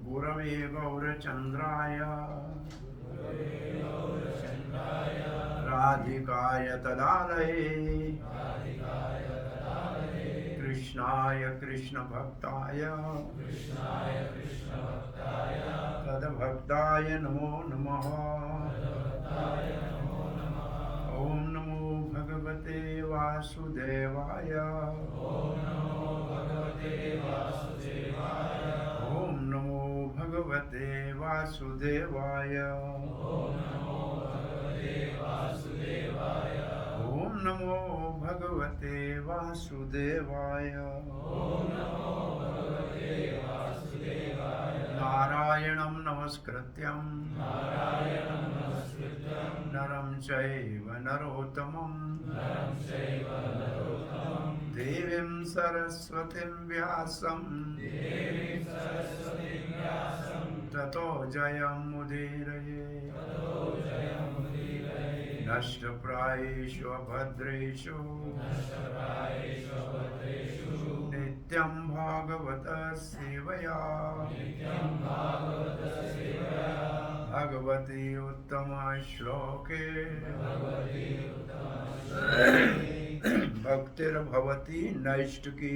Gurave Gaurachandraya Radhikaya Tadalaye Krishnaya Krishna Bhaktaya Tadabhaktaya Namo Namaha Om Namo Bhagavate Vasudevaya Om Namo Bhagavate Vasudevaya Om Namo Bhagavate Vasudevaya Narayanam Namaskrityam Naram Chaiva Narottamam Devim Saraswatim Vyasam Tato Jayam Mudiraye Nashtaprayeshu Abhadreshu Nityam Bhagavata Sevaya Bhagavati Uttama Shloke Bhaktir Bhavati Naishtuki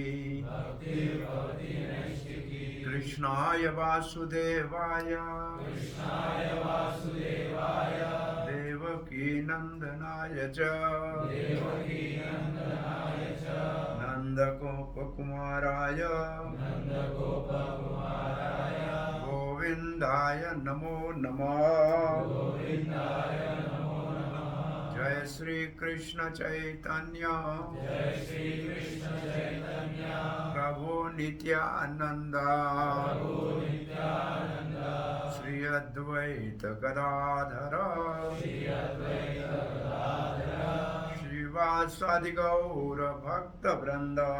Krishnaya Vasudevaya Devaki Nandanaya Cha Nandagopa Kumaraya Govindaya Namo Namah Jai Shri Krishna Chaitanya Prabhu Nityananda Sri Advaita Gadadhara Srivasadi Gaura Bhakta Vranda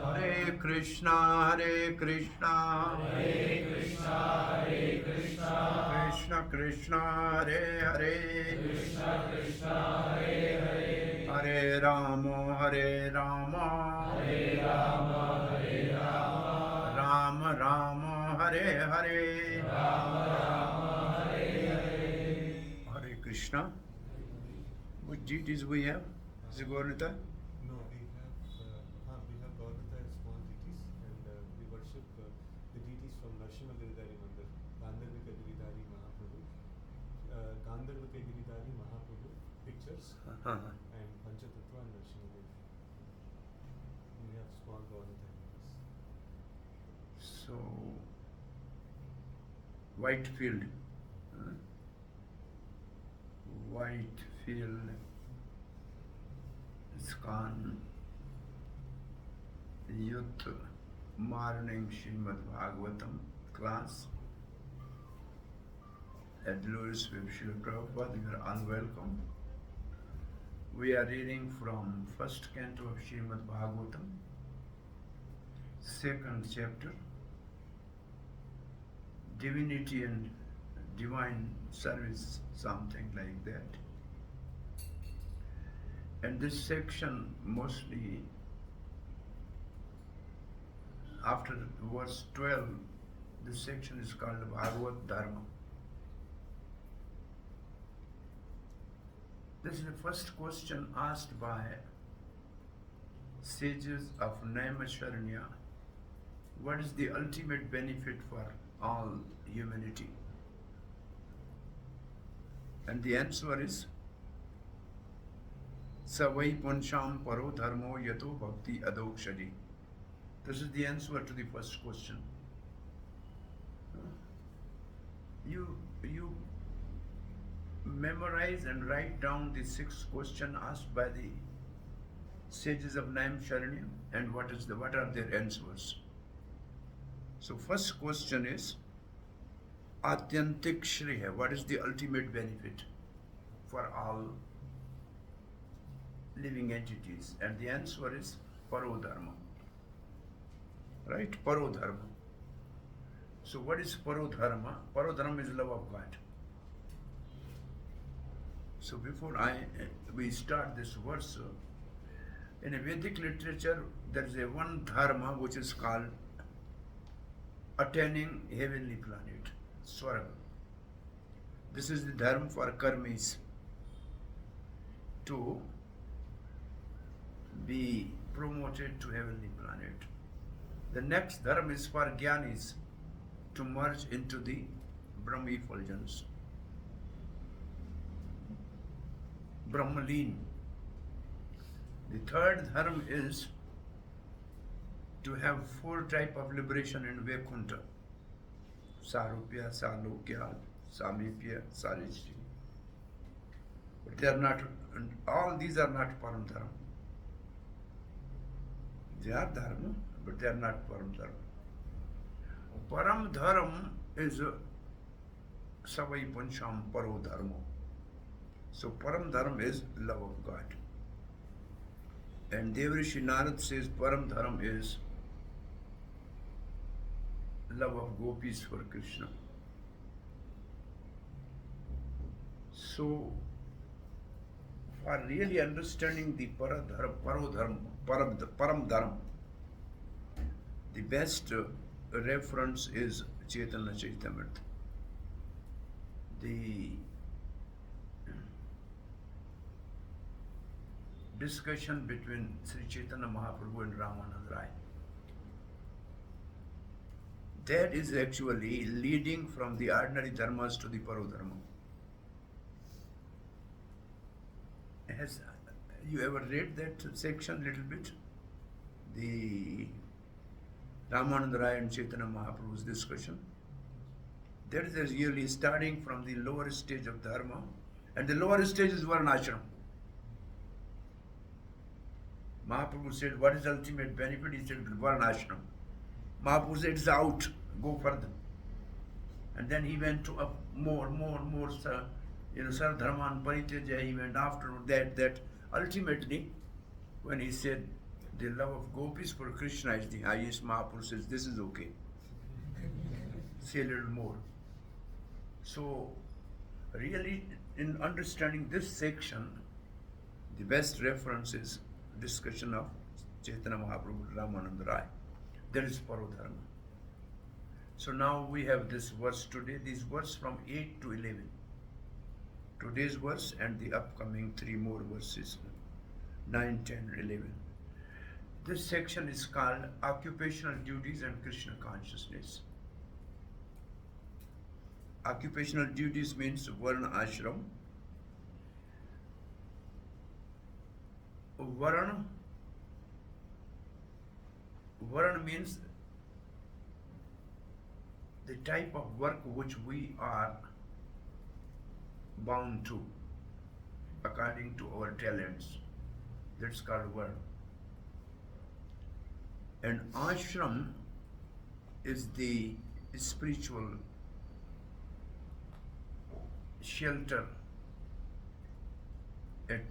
Hare Krishna Krishna Krishna Krishna Hare Hare Hare Rama Rama Rama Hare Hare Hare Krishna. What deities we have? Is it Gaurita? No, we have Bhagwata and small deities, and we worship the deities from Narsimha Giridhari Mandir, Gandharvika Giridhari Mahaprabhu, Gandharvika Giridhari Mahaprabhu pictures, and Panchatattva and Narsimha Devi. We have small Bhagwata deities. So, Whitefield, ISKCON Youth Morning Srimad Bhagwatam class at Louisville, Prabhupada. You are unwelcome. We are reading from first canto of Srimad Bhagwatam, second chapter, Divinity and Divine Service, something like that. And this section mostly after verse 12, this section is called Bhagavad Dharma. This is the first question asked by sages of Naimisharanya. What is the ultimate benefit for all humanity? And the answer is Savai Punsham Paro Dharmo Yato Bhakti Adokshari. This is the answer to the first question. You memorize and write down the 6 questions asked by the sages of Naimisharanya and what are their answers. So first question is Atyantik Shriya. What is the ultimate benefit for all living entities? And the answer is Parodharma. Right? Parodharma. So what is Parodharma? Parodharma is love of God. So before we start this verse, in a Vedic literature there is a one dharma which is called attaining heavenly planet, Swarga. This is the dharma for karmis, to be promoted to heavenly planet. The next dharma is for jnanis, to merge into the Brahma effulgence, Brahmalin. The third dharma is to have 4 types of liberation in Vaikuntha: Sarupya, Salokya, Samipya, Sarishri. But they are not, all these are not Param Dharma. They are Dharma, but they are not Param Dharma. Param Dharma is Savai Pancham Paro Dharma. So Param Dharma is love of God. And Devrishi Narad says Param Dharma is love of gopis for Krishna. So, for really understanding the Param Dharma, the best reference is Chaitanya Charitaamrita. The discussion between Sri Chaitanya Mahaprabhu and Ramananda Rai. That is actually leading from the ordinary dharmas to the parodharma. Has you ever read that section little bit? The Ramananda Rai and Chaitanya Mahaprabhu's discussion. That is really starting from the lower stage of dharma, and the lower stage is Varnashram. Mahaprabhu said, what is ultimate benefit? He said, Varnashram. Mahaprabhu said, it's out, go further. And then he went to up more, Sardharman Pariteja, he went after that ultimately, when he said, the love of gopis for Krishna is the highest, Mahaprabhu says, this is okay. Say a little more. So, really, in understanding this section, the best reference is discussion of Chaitanya Mahaprabhu, Ramananda Rai. That is Parodharma. So now we have this verse today, this verse from 8 to 11. Today's verse and the upcoming 3 more verses, 9, 10, 11. This section is called Occupational Duties and Krishna Consciousness. Occupational duties means Varna Ashram. Varna means the type of work which we are bound to according to our talents. That's called Varna. And ashram is the spiritual shelter at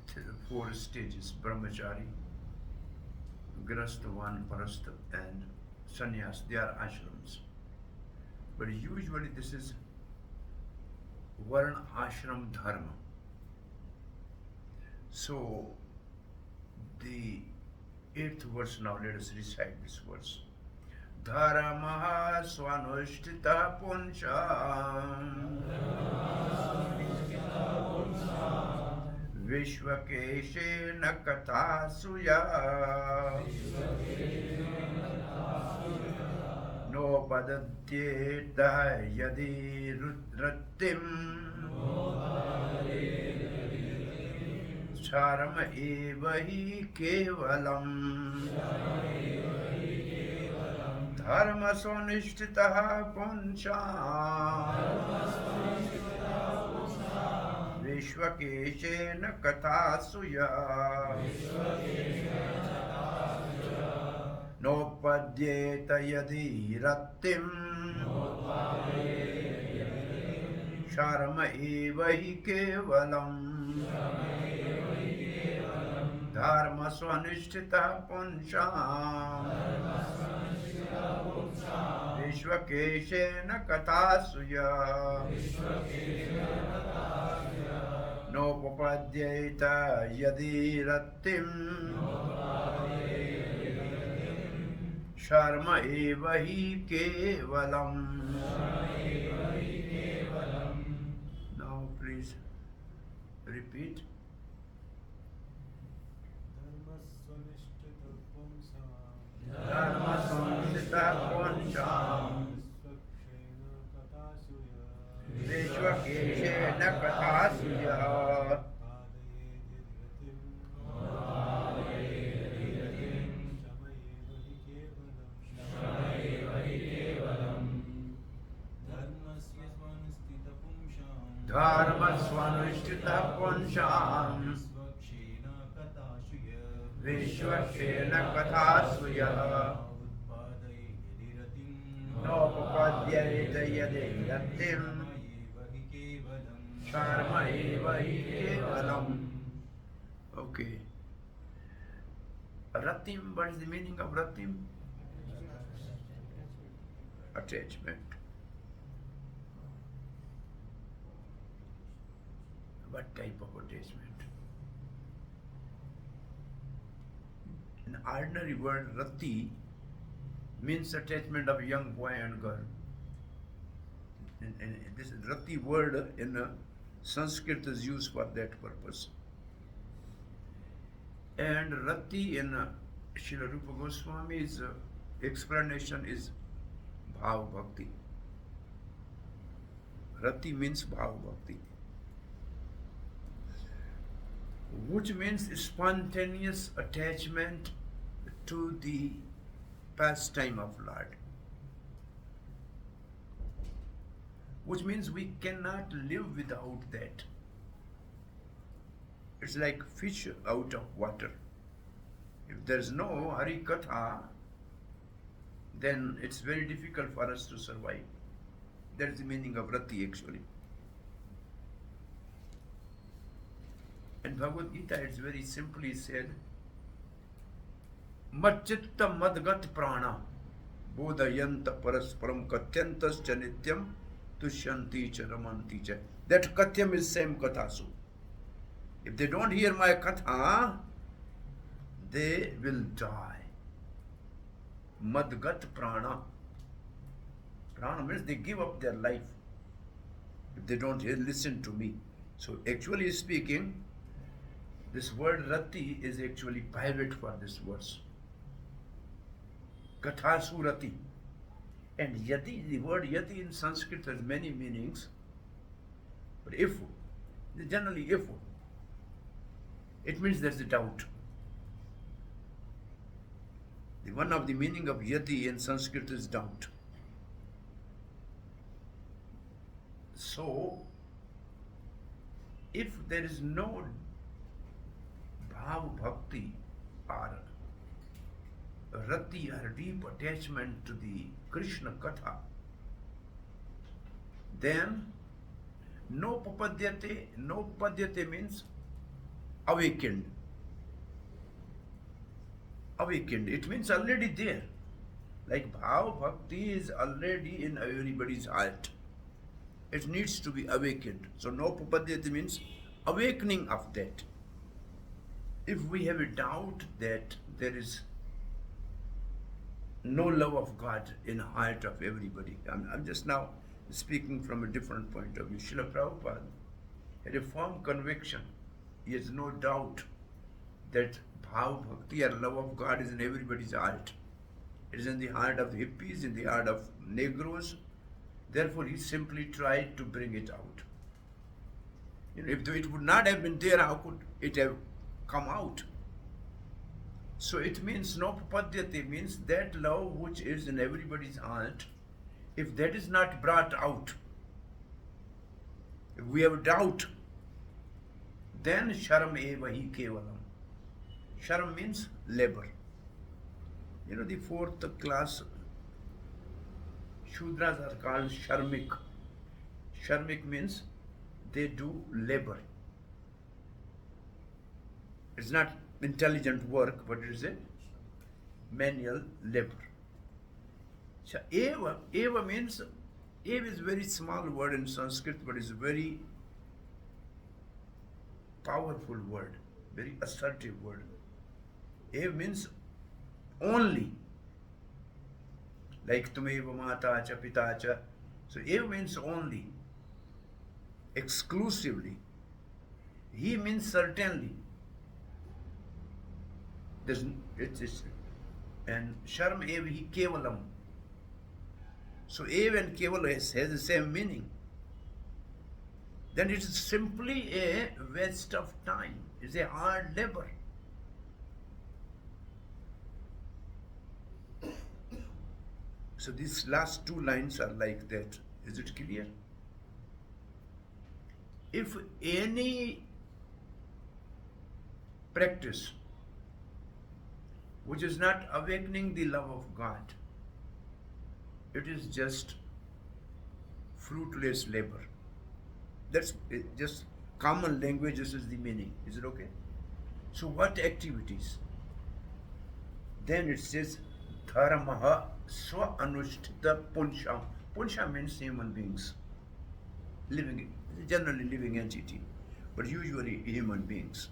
4 stages: brahmachari, grastha, vanprastha, and sannyas. They are ashrams. But usually this is Varna ashram dharma. So the 8th verse, now let us recite this verse. Dharamaha swanushtita puncham Vishvakeshena kathasuya No padatyeta yadi rattim Charama eva hi kevalam Dharma sonishthitaha puncham Vishvakeshena kathasuya Nopadyeta yadi rattim Sharma eva hi kevalam Dharma swanishtita puncham Vishvakeshena kathasuya Nopadyeta yadi rattim Sharma eva hi kevalam. Now please repeat. Dharma samsita poncham. Vishwakeshena kathasuya. Dharma swanushtita poncham. Vishwakeshena kathasuya. Nopapadyayeta yadeyatim. Sharma eva hi kevalam. Okay. Ratim, what is the meaning of ratim? Attachment. What type of attachment? An ordinary word rati means attachment of young boy and girl. And this rati word in Sanskrit is used for that purpose. And rati in Srila Rupa Goswami's explanation is bhav bhakti. Rati means bhav bhakti, which means spontaneous attachment to the pastime of Lord. Which means we cannot live without that. It's like fish out of water. If there is no Hari Katha, then it's very difficult for us to survive. That is the meaning of Rati actually. In Bhagwat Gita, it's very simply said, Machitta madgat prana bodhayanta parasparam katyantas chanityam tushyanti cha ramanti cha. That katyam is same kathasu. If they don't hear my katha, they will die. Madgat prana. Prana means they give up their life if they don't listen to me. So actually speaking, this word rati is actually pivot for this verse. Kathasu rati. And yati, the word yati in Sanskrit has many meanings. But if, generally if, it means there's a doubt. The one of the meaning of yati in Sanskrit is doubt. So, if there is no bhav bhakti or rati or deep attachment to the Krishna Katha, then no papadyate means awakened. Awakened, it means already there. Like bhav bhakti is already in everybody's heart. It needs to be awakened. So no papadyate means awakening of that. If we have a doubt that there is no love of God in the heart of everybody, I'm just now speaking from a different point of view. Srila Prabhupada had a firm conviction. He has no doubt that bhav bhakti or love of God is in everybody's heart. It is in the heart of the hippies, in the heart of Negroes. Therefore, he simply tried to bring it out. If it would not have been there, how could it have come out? So it means no papadyate means that love which is in everybody's heart, if that is not brought out, if we have doubt, then sharam eva hi kevalam. Sharam means labor. The fourth class Shudras are called sharmik. Sharmik means they do labor. It's not intelligent work, but it is a manual labor. So eva means, eva is a very small word in Sanskrit, but it's a very powerful word, very assertive word. Eva means only. Like tumeva mata cha pita cha. So eva means only, exclusively. He means certainly. It's and Sharm ev hi kevalam. So ev and keval has the same meaning. Then it is simply a waste of time. It's a hard labor. So these last two lines are like that. Is it clear? If any practice which is not awakening the love of God, it is just fruitless labor. That's just common language, this is the meaning. Is it okay? So what activities? Then it says, Dharmaha swa anushtita punsham. Punsham means human beings. Living, generally living entity, but usually human beings.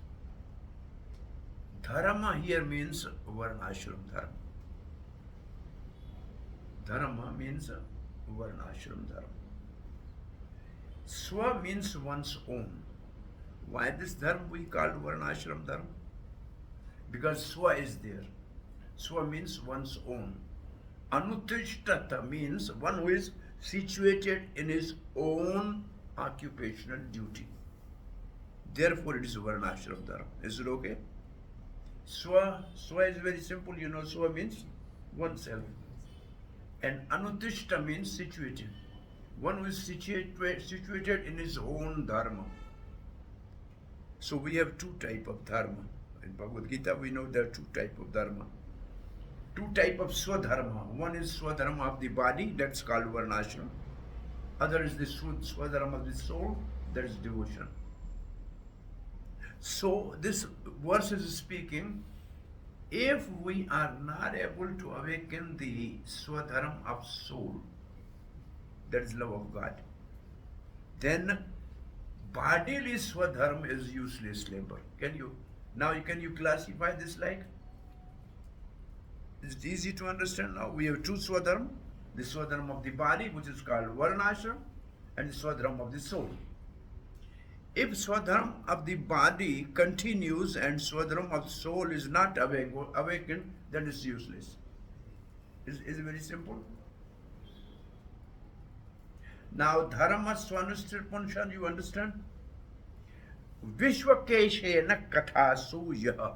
Dharma here means varnashram dharma. Dharma means varnashram dharma. Swa means one's own. Why this dharma we called varnashram dharma? Because swa is there. Swa means one's own. Anutishtata means one who is situated in his own occupational duty. Therefore it is varnashram dharma. Is it okay? Swa is very simple, you know, swa means oneself. And anutishta means situated. One who is situated in his own dharma. So we have two types of dharma. In Bhagwat Gita we know there are two types of dharma. Two types of swadharma. One is swadharma of the body, that's called varnashram. Other is the swadharma of the soul, that is devotion. So this verse is speaking, if we are not able to awaken the swadharma of soul, that is love of God, then bodily swadharma is useless labor. Can you classify this like? It's easy to understand now. We have two swadharma, the swadharma of the body, which is called varnashram, and the swadharma of the soul. If swadharma of the body continues and swadharma of soul is not awakened, then it's useless. Is it very simple? Now, dharma swanustirpanshan, you understand? Vishwakeshena kathasu yaha.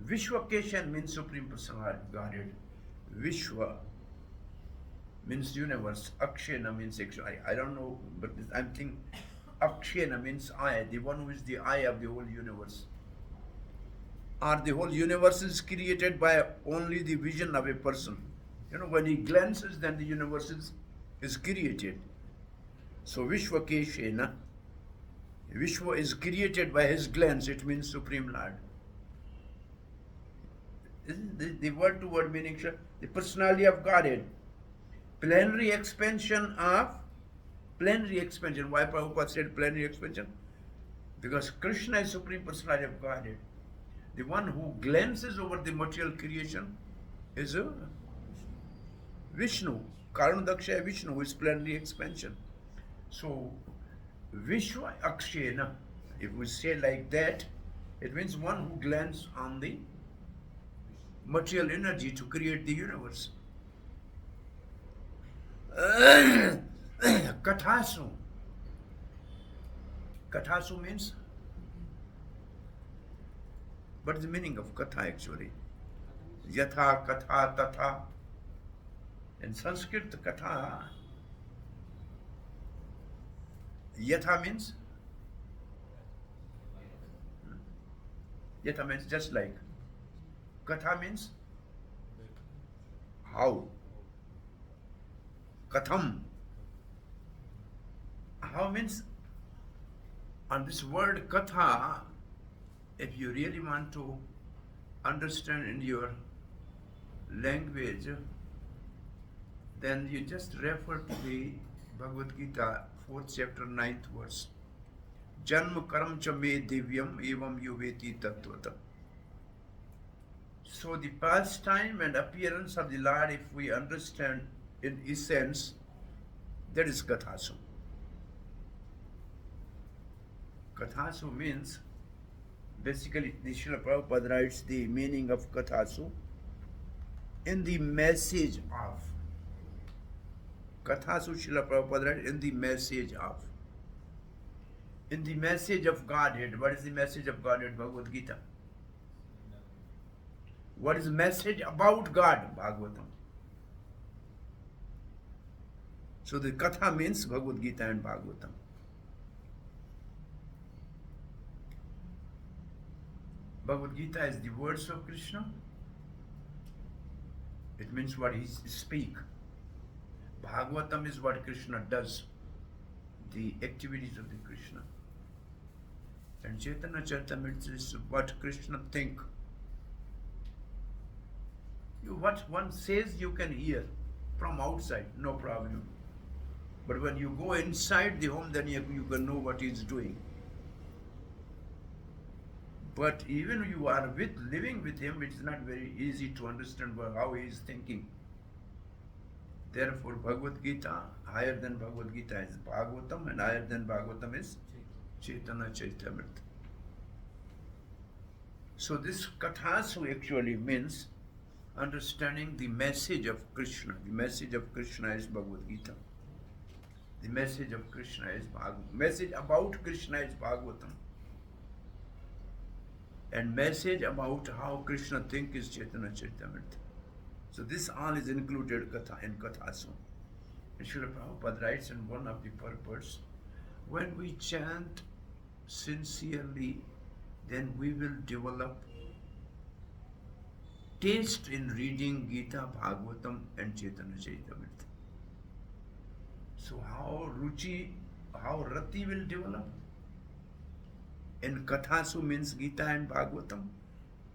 Vishwakeshan means Supreme Personality of Godhead. Vishwa means universe. Akshena means actual. I don't know, but I'm thinking Akshena means eye, the one who is the eye of the whole universe. Or the whole universe is created by only the vision of a person. You know, when he glances, then the universe is created. So Vishwakeshena, Vishwa is created by his glance, it means Supreme Lord. The word to word meaning, the personality of Godhead. Plenary expansion. Why Prabhupada said plenary expansion? Because Krishna is Supreme Personality of Godhead. The one who glances over the material creation is Vishnu. Karanadaksha Vishnu is plenary expansion. So Vishwa Akshena, if we say like that, it means one who glances on the material energy to create the universe. Kathasu. Kathasu means, what is the meaning of katha actually? Yatha, katha, tatha. In Sanskrit, katha, yatha means just like. Katha means how. Katham. How means, on this word katha, if you really want to understand in your language, then you just refer to the Bhagwat Gita, 4th chapter, 9th verse. Janma karam cha me divyam evam yuveti tattvata. So the pastime and appearance of the Lord, if we understand in essence, that is Kathasu. Kathasu means, basically, the Srila Prabhupada writes the meaning of Kathasu in the message of. Kathasu Srila Prabhupada writes in the message of. In the message of Godhead. What is the message of Godhead? Bhagavad Gita. What is the message about God? Bhagwatam. So the Katha means Bhagavad Gita and Bhagwatam. Bhagavad Gita is the words of Krishna. It means what he speaks. Bhagwatam is what Krishna does, the activities of the Krishna. And Chaitanya Charitaamrita is what Krishna think. What one says you can hear from outside, no problem. But when you go inside the home, then you can know what he is doing. But even you are living with him, it is not very easy to understand how he is thinking. Therefore, Bhagavad Gita, higher than Bhagavad Gita is Bhagwatam, and higher than Bhagwatam is Chaitanya Charitaamrita. So this Kathasu actually means understanding the message of Krishna. The message of Krishna is Bhagavad Gita. The message of Krishna is message about Krishna is Bhagwatam. And message about how Krishna thinks is Chaitanya Charitaamrita. So this all is included in Kathasu. And Srila Prabhupada writes in one of the purports, when we chant sincerely, then we will develop taste in reading Gita, Bhagwatam and Chaitanya Charitaamrita. So how Rati will develop? In Kathasu means Gita and Bhagwatam,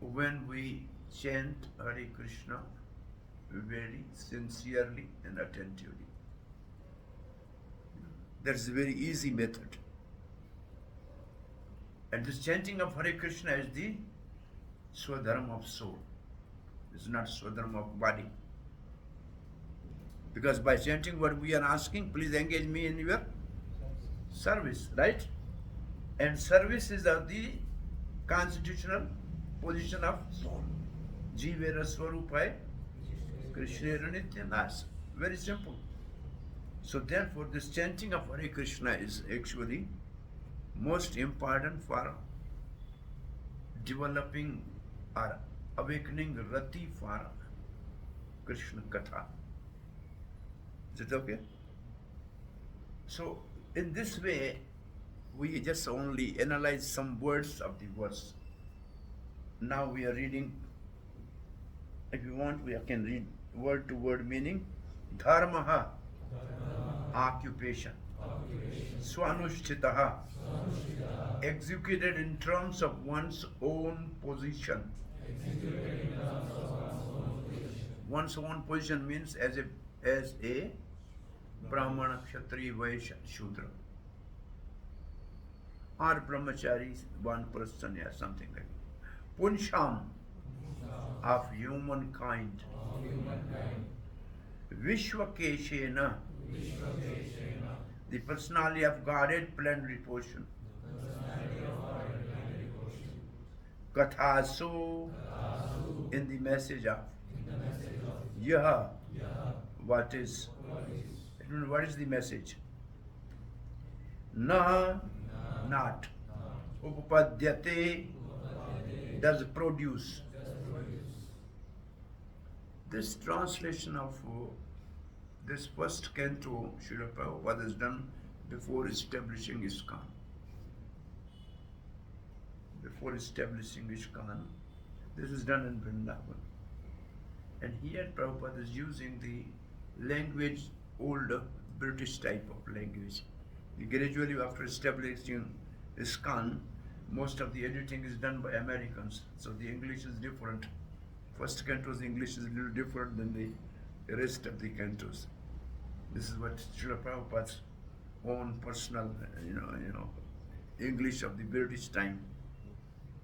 when we chant Hare Krishna very sincerely and attentively. That's a very easy method. And this chanting of Hare Krishna is the Swadharma of soul. It's not Swadharma of body. Because by chanting what we are asking, please engage me in your service, right? And service is of the constitutional position of soul. Jivera Swarupai Krishnera Nityanas. Very simple. So therefore this chanting of Hare Krishna is actually most important for developing or awakening Rati for Krishna Katha. Is it okay? So in this way, we just only analyze some words of the verse. Now we are reading, if you want, we can read word to word meaning. Dharmaha, occupation. Swanushtitaha, executed in terms of one's own position. One's own position means as a Brahmana, Kshatriya, Vaishya, Shudra. Or brahmachari, one person, yeah, something like that. Punsham, of humankind. Vishwakeshena, the personality of Godhead, plenary portion. Kathasu, in the message of. Yaha, what is? What is the message? Na, not. Upapadyate, does produce. This translation of this first canto, Srila Prabhupada has done before establishing ISKCON. Before establishing ISKCON, this is done in Vrindavan. And here Prabhupada is using the language, old British type of language. Gradually after establishing ISKCON, most of the editing is done by Americans, so the English is different. First canto's English is a little different than the rest of the cantos. This is what Srila Prabhupada's own personal, English of the British time.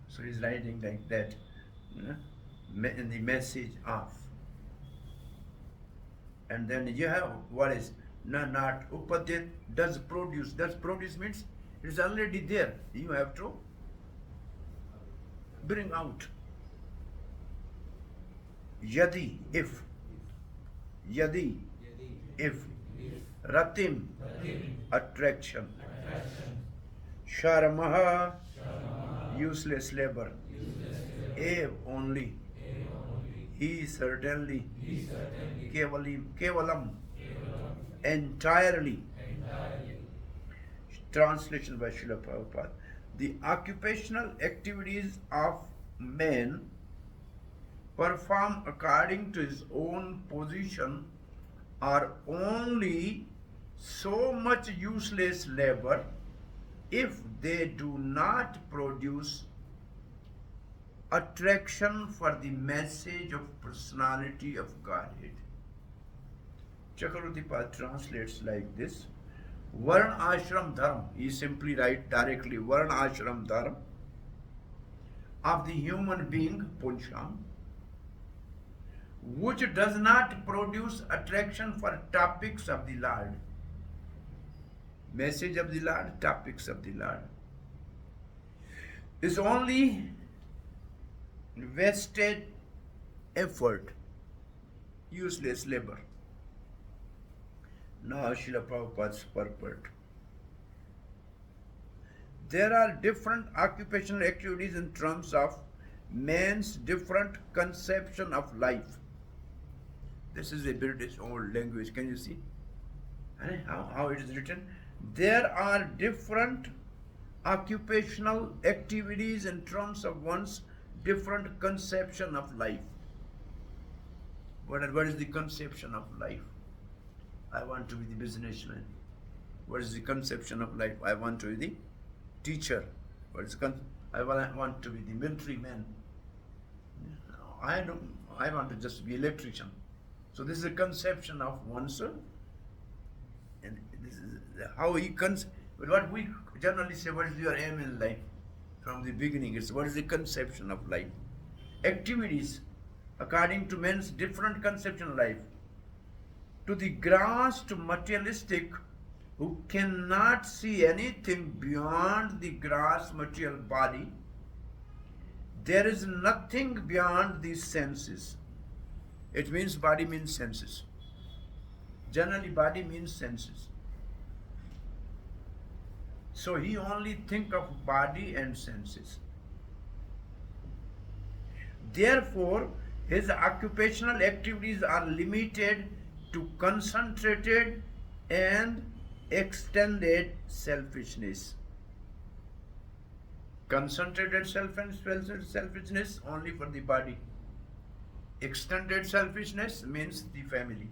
So he's writing like that. the message of. And then you have what is not upadit, does produce. Does produce means it's already there. You have to bring out. Yadi, if. Yadi, if. Ratim, attraction. Sharamaha, useless labor. Ev, only. He certainly. Kevalam, entirely. Translation by Srila Prabhupada. The occupational activities of man perform according to his own position are only so much useless labor if they do not produce attraction for the message of personality of Godhead. Chakravartipad translates like this: Varna ashram dharma, he simply writes directly, Varna ashram dharma of the human being, Puncham, which does not produce attraction for topics of the Lord. Message of the Lord, topics of the Lord, is only wasted effort, useless labor. Now Srila Prabhupada's purport. There are different occupational activities in terms of man's different conception of life. This is a British old language, can you see? And how it is written? There are different occupational activities in terms of one's different conception of life. What is the conception of life? I want to be the businessman. What is the conception of life? I want to be the teacher. I want to be the military man. I want to just be electrician. So this is a conception of oneself, and this is how he what we generally say, what is your aim in life? From the beginning, it's what is the conception of life? Activities, according to men's different conception of life. To the grasped materialistic who cannot see anything beyond the gross material body, there is nothing beyond these senses. It means body means senses. Generally, body means senses. So he only think of body and senses. Therefore, his occupational activities are limited to concentrated and extended selfishness. Concentrated selfishness only for the body. Extended selfishness means the family.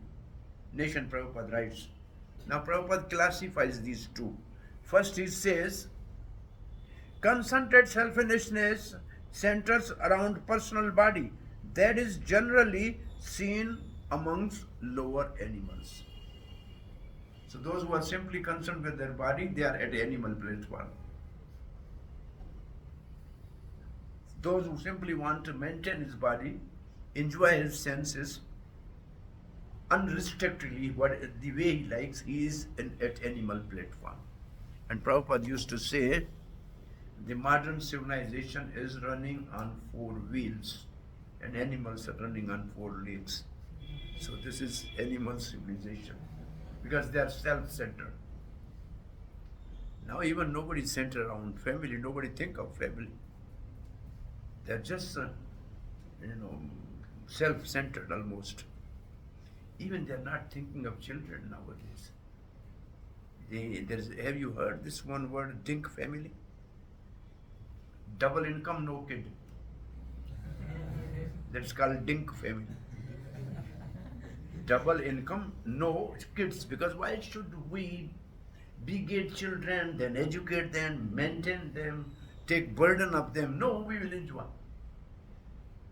Nation, Prabhupada writes. Now Prabhupada classifies these two. First he says, concentrated selfishness centers around personal body. That is generally seen amongst lower animals. So those who are simply concerned with their body, they are at animal platform. Those who simply want to maintain his body, enjoy his senses unrestrictedly, the way he likes, he is at animal platform. And Prabhupada used to say, the modern civilization is running on 4 wheels and animals are running on 4 legs. So this is animal civilization because they are self-centered. Now even nobody is centered around family, nobody think of family. They are just, self-centered almost. Even they are not thinking of children nowadays. Have you heard this one word, dink family? Double income, no kid. That's called dink family. Double income, no kids. Because why should we beget children, then educate them, maintain them, take burden of them? No, we will enjoy.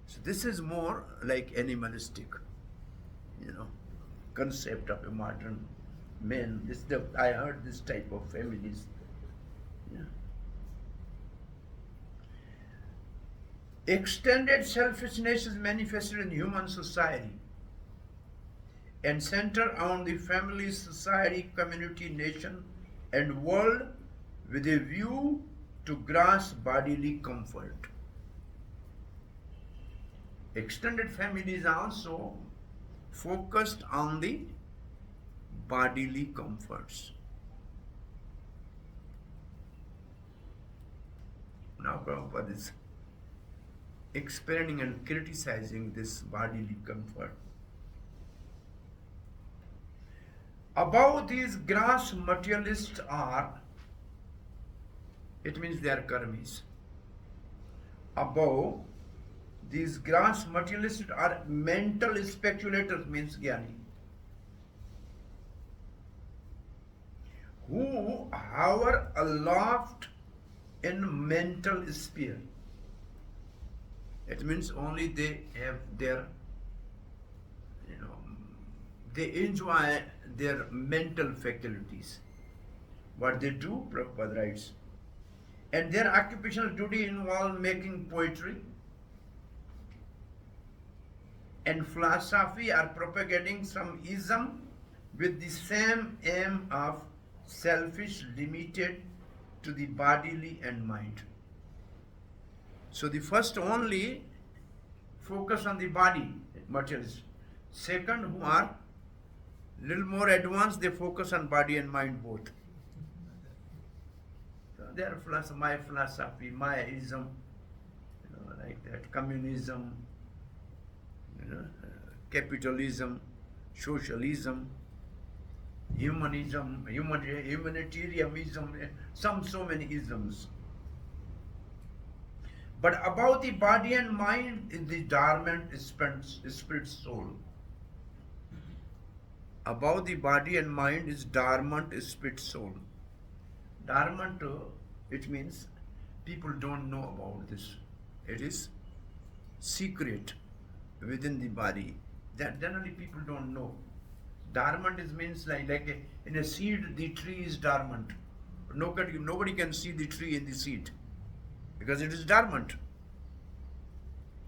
So this is more like animalistic, concept of a modern man. I heard this type of families. Yeah. Extended selfishness is manifested in human society and center on the family, society, community, nation, and world with a view to grasp bodily comfort. Extended family is also focused on the bodily comforts. Now Prabhupada is explaining and criticizing this bodily comfort. Above these gross materialists are, it means they are karmis. Above these gross materialists are mental speculators, means jnani, who hover aloft in mental sphere. It means only they have their, they enjoy their mental faculties. What they do, Prabhupada writes, and their occupational duty involve making poetry and philosophy or propagating some ism with the same aim of selfish, limited to the bodily and mind. So the first only focus on the body, materialists. Second, who are little more advanced, they focus on body and mind both. So their philosophy, my philosophy, my ism, like that, communism, capitalism, socialism, humanism, humanitarianism, so many isms. But about the body and mind is the dormant spirit soul. Above the body and mind is dormant spirit soul. Dormant, it means people don't know about this. It is secret within the body. That generally people don't know. Dormant means like in a seed, the tree is dormant. Nobody can see the tree in the seed because it is dormant.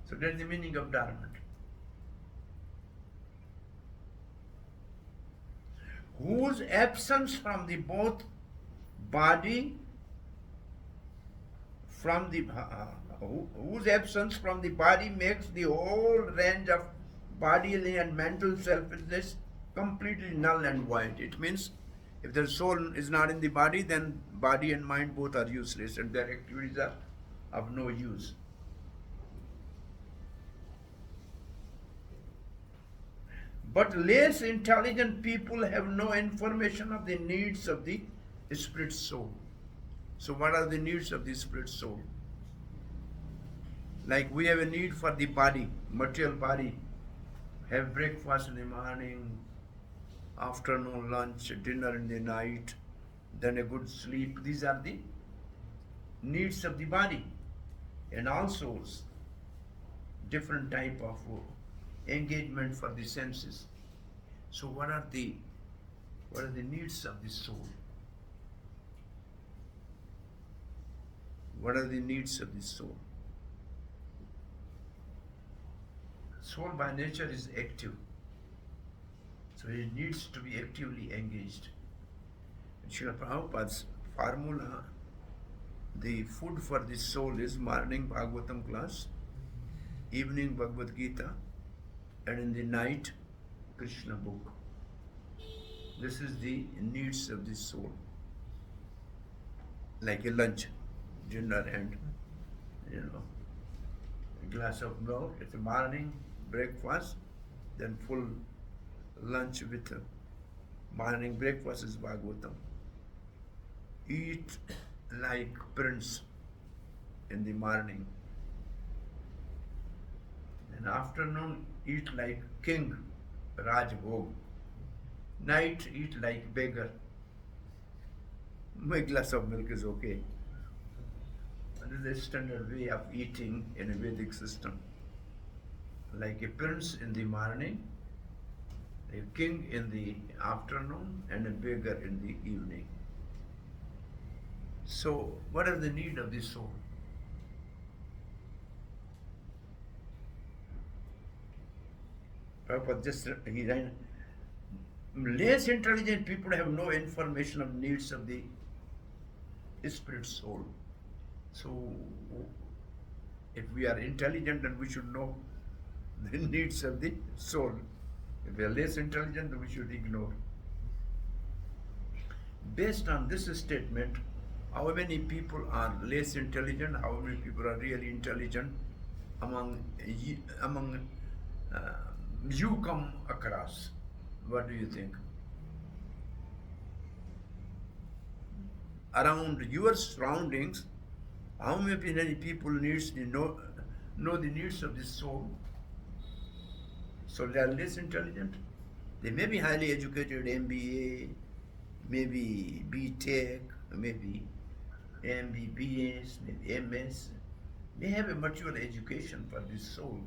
So that's the meaning of dormant. Whose absence from the both body whose absence from the body makes the whole range of bodily and mental selfishness completely null and void. It means if the soul is not in the body, then body and mind both are useless and their activities are of no use. But less intelligent people have no information of the needs of the spirit soul. So what are the needs of the spirit soul? Like we have a need for the body, material body. Have breakfast in the morning, afternoon lunch, dinner in the night, then a good sleep. These are the needs of the body. And also different type of engagement for the senses. So what are the needs of the soul? What are the needs of the soul? Soul by nature is active. So it needs to be actively engaged. In Srila Prabhupada's formula, the food for the soul is morning Bhagwatam class, evening Bhagwat Gita, and in the night Krishna book. This is the needs of the soul. Like a lunch, dinner, and a glass of milk. It's a morning breakfast, then full lunch with morning breakfast is Bhagwatam. Eat like prince in the morning. In afternoon, eat like king, Rajbhog. Night, eat like beggar. My glass of milk is okay. This is the standard way of eating in a Vedic system. Like a prince in the morning, a king in the afternoon, and a beggar in the evening. So, what are the need of the soul? Prabhupada just he ran. Less intelligent people have no information of needs of the spirit soul. So, if we are intelligent, then we should know the needs of the soul. If we are less intelligent, then we should ignore. Based on this statement, how many people are less intelligent? How many people are really intelligent? Among you come across. What do you think? Around your surroundings, how many people needs to know the needs of the soul? So they are less intelligent. They may be highly educated, MBA, maybe BTech, maybe MBBS, maybe MS. They have a mature education for the soul,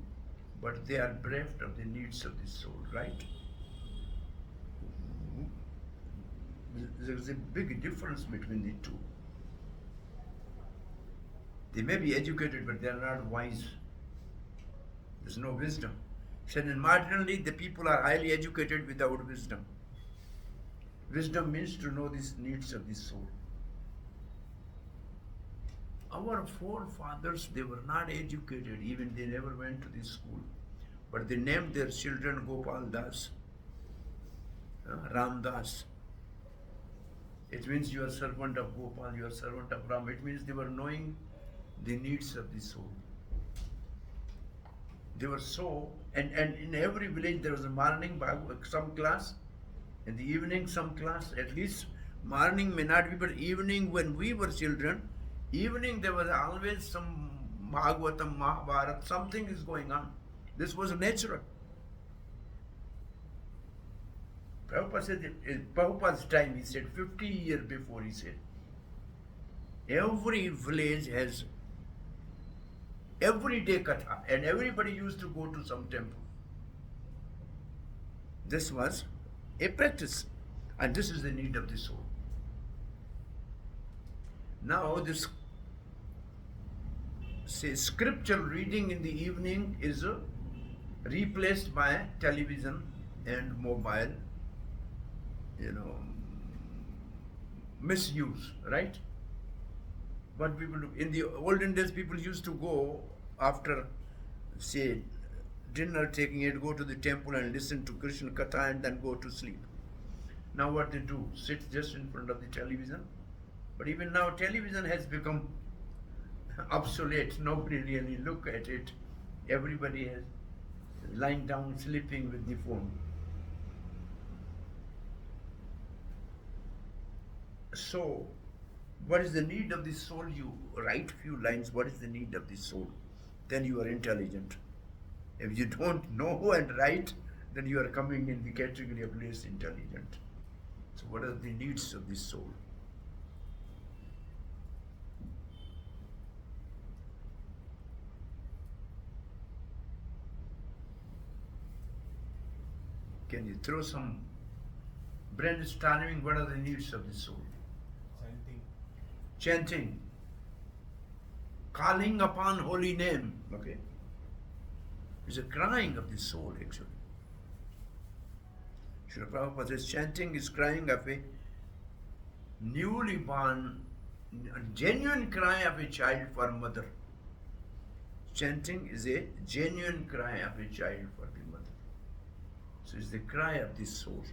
but they are bereft of the needs of the soul, right? There's a big difference between the two. They may be educated, but they are not wise. There's no wisdom. So then marginally, the people are highly educated without wisdom. Wisdom means to know the needs of the soul. Our forefathers, they were not educated, even they never went to the school. But they named their children Gopal Das, Ram Das. It means you are servant of Gopal, you are servant of Ram. It means they were knowing the needs of the soul. They were so, and in every village there was a morning some class, in the evening some class, at least morning may not be, but evening when we were children, evening there was always some Bhagwatam, Mahabharata, something is going on. This was natural. Prabhupada said, in Prabhupada's time, he said, 50 years before, he said, every village has everyday katha, and everybody used to go to some temple. This was a practice, and this is the need of the soul. Now, this scripture reading in the evening is replaced by television and mobile, misuse, right? What people do in the olden days, people used to go after, say, dinner, taking it, go to the temple and listen to Krishna Katha and then go to sleep. Now what they do, sit just in front of the television. But even now, television has become obsolete. Nobody really look at it. Everybody is lying down, sleeping with the phone. So, what is the need of the soul? You write few lines, what is the need of the soul? Then you are intelligent. If you don't know and write, then you are coming in the category of less intelligent. So what are the needs of the soul? Can you throw some brainstorming? What are the needs of the soul? Chanting, calling upon holy name, okay? It's a crying of the soul, actually. Srila Prabhupada says chanting is crying of a newly born, a genuine cry of a child for mother. Chanting is a genuine cry of a child for the mother. So it's the cry of the soul.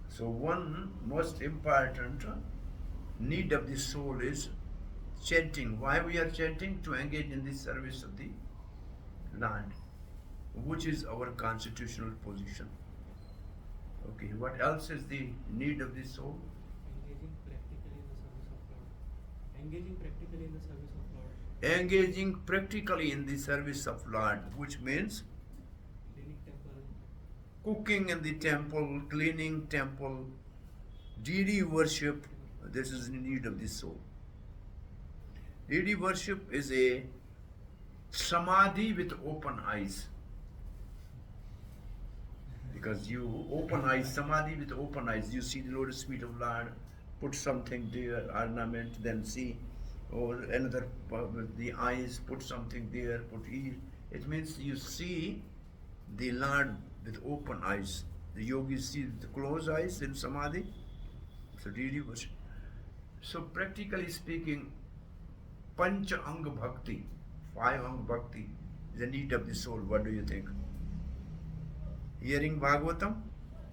So one most important need of the soul is chanting. Why we are chanting? To engage in the service of the Lord, which is our constitutional position. Okay, what else is the need of the soul? Engaging practically in the service of Lord. Engaging practically in the service of Lord, which means cooking in the temple, cleaning temple, deity worship. This is the need of the soul. Deity worship is a samadhi with open eyes. Because you open eyes, samadhi with open eyes, you see the lotus feet of Lord, put something there, ornament, then see, or another, the eyes, put something there, put ear, It means you see the Lord with open eyes. The yogis see with closed eyes in samadhi. So really worship. So practically speaking, Pancha Anga Bhakti, 5 Anga Bhakti, is the need of the soul. What do you think? Hearing Bhagwatam,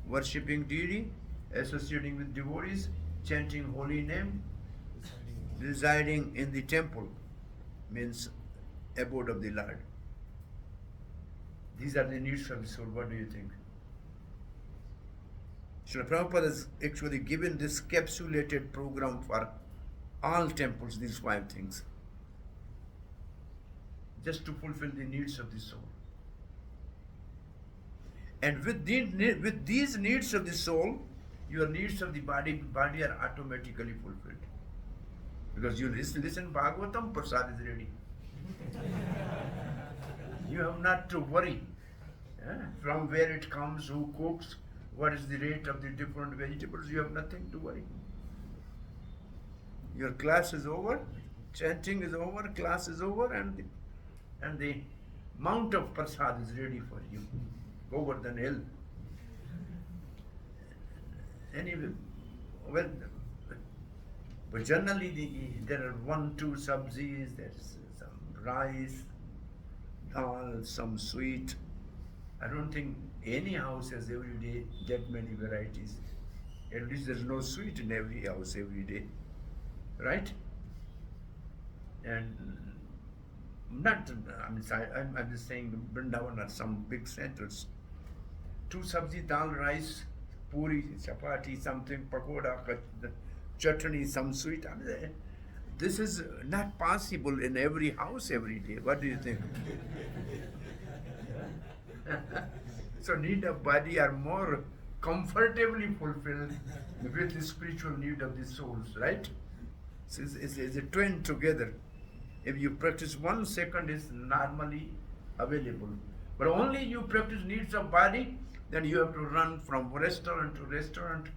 worshipping deity, associating with devotees, chanting holy name, residing in the temple, means abode of the Lord. These are the needs of the soul. What do you think? Srila Prabhupada has actually given this capsulated program for all temples, these 5 things, just to fulfill the needs of the soul. And with these needs of the soul, your needs of the body are automatically fulfilled. Because you listen Bhagwatam, Prasad is ready. You have not to worry from where it comes, who cooks, what is the rate of the different vegetables. You have nothing to worry. Your class is over, chanting is over, class is over, and the mount of Prasad is ready for you. Over the hill. Anyway, well, but generally there are 1-2 sabzis, there's some rice, dal, some sweet. I don't think any house has every day that many varieties. At least there's no sweet in every house every day, right? And I'm just saying Vrindavan are some big centers. 2 sabzi, dal, rice, puri, chapati, something, pakoda, chutney, some sweet. This is not possible in every house every day. What do you think? So need of body are more comfortably fulfilled with the spiritual need of the souls, right? So it's a twin together. If you practice 1 second, it's normally available. But only you practice needs of body, then you have to run from restaurant to restaurant.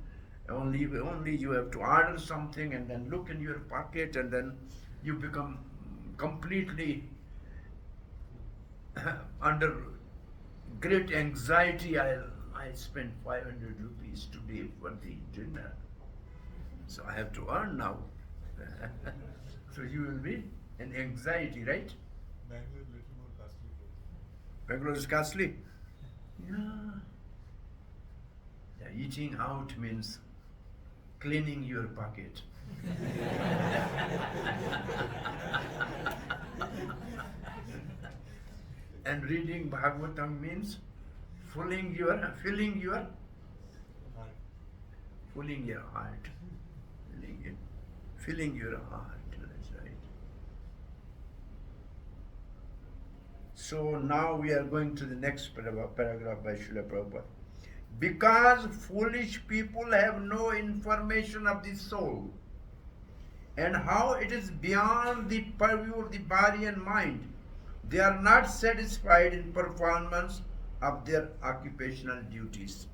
Only you have to order something and then look in your pocket, and then you become completely under great anxiety. I spent 500 rupees today for the dinner, so I have to earn now. So you will be in anxiety, right? Bangalore is a little more costly. Bangalore is costly? Yeah. Eating out means cleaning your pocket. And reading Bhagwatam means filling your heart. Filling your heart. That's right. So now we are going to the next paragraph by Srila Prabhupada. Because foolish people have no information of the soul and how it is beyond the purview of the body and mind, they are not satisfied in performance of their occupational duties.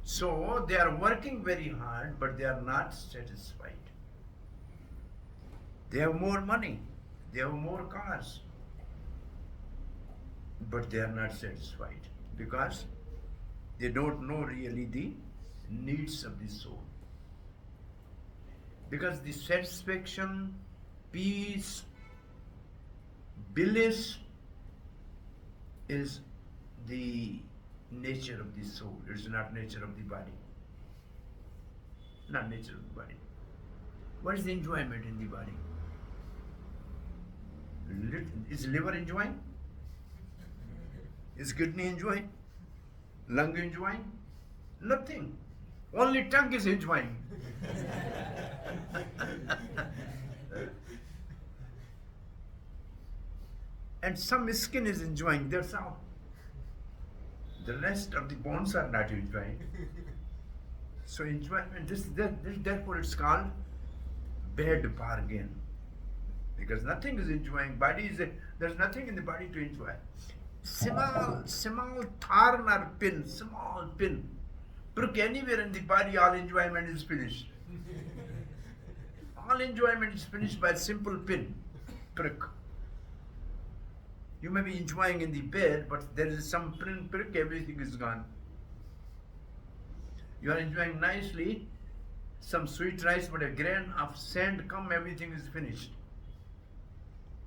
So they are working very hard, but they are not satisfied. They have more money, they have more cars, but they are not satisfied because they don't know really the needs of the soul. Because the satisfaction, peace, bliss is the nature of the soul. It is not nature of the body. Not nature of the body. What is the enjoyment in the body? Is liver enjoying? Is kidney enjoying? Lung enjoying? Nothing. Only tongue is enjoying. And some skin is enjoying, that's all. The rest of the bones are not enjoying. So enjoyment, therefore it's called bad bargain. Because nothing is enjoying. There's nothing in the body to enjoy. Small thorn or pin, small pin. Prick anywhere in the body, all enjoyment is finished. All enjoyment is finished by a simple pin, prick. You may be enjoying in the bed, but there is some prick, everything is gone. You are enjoying nicely some sweet rice, but a grain of sand come, everything is finished.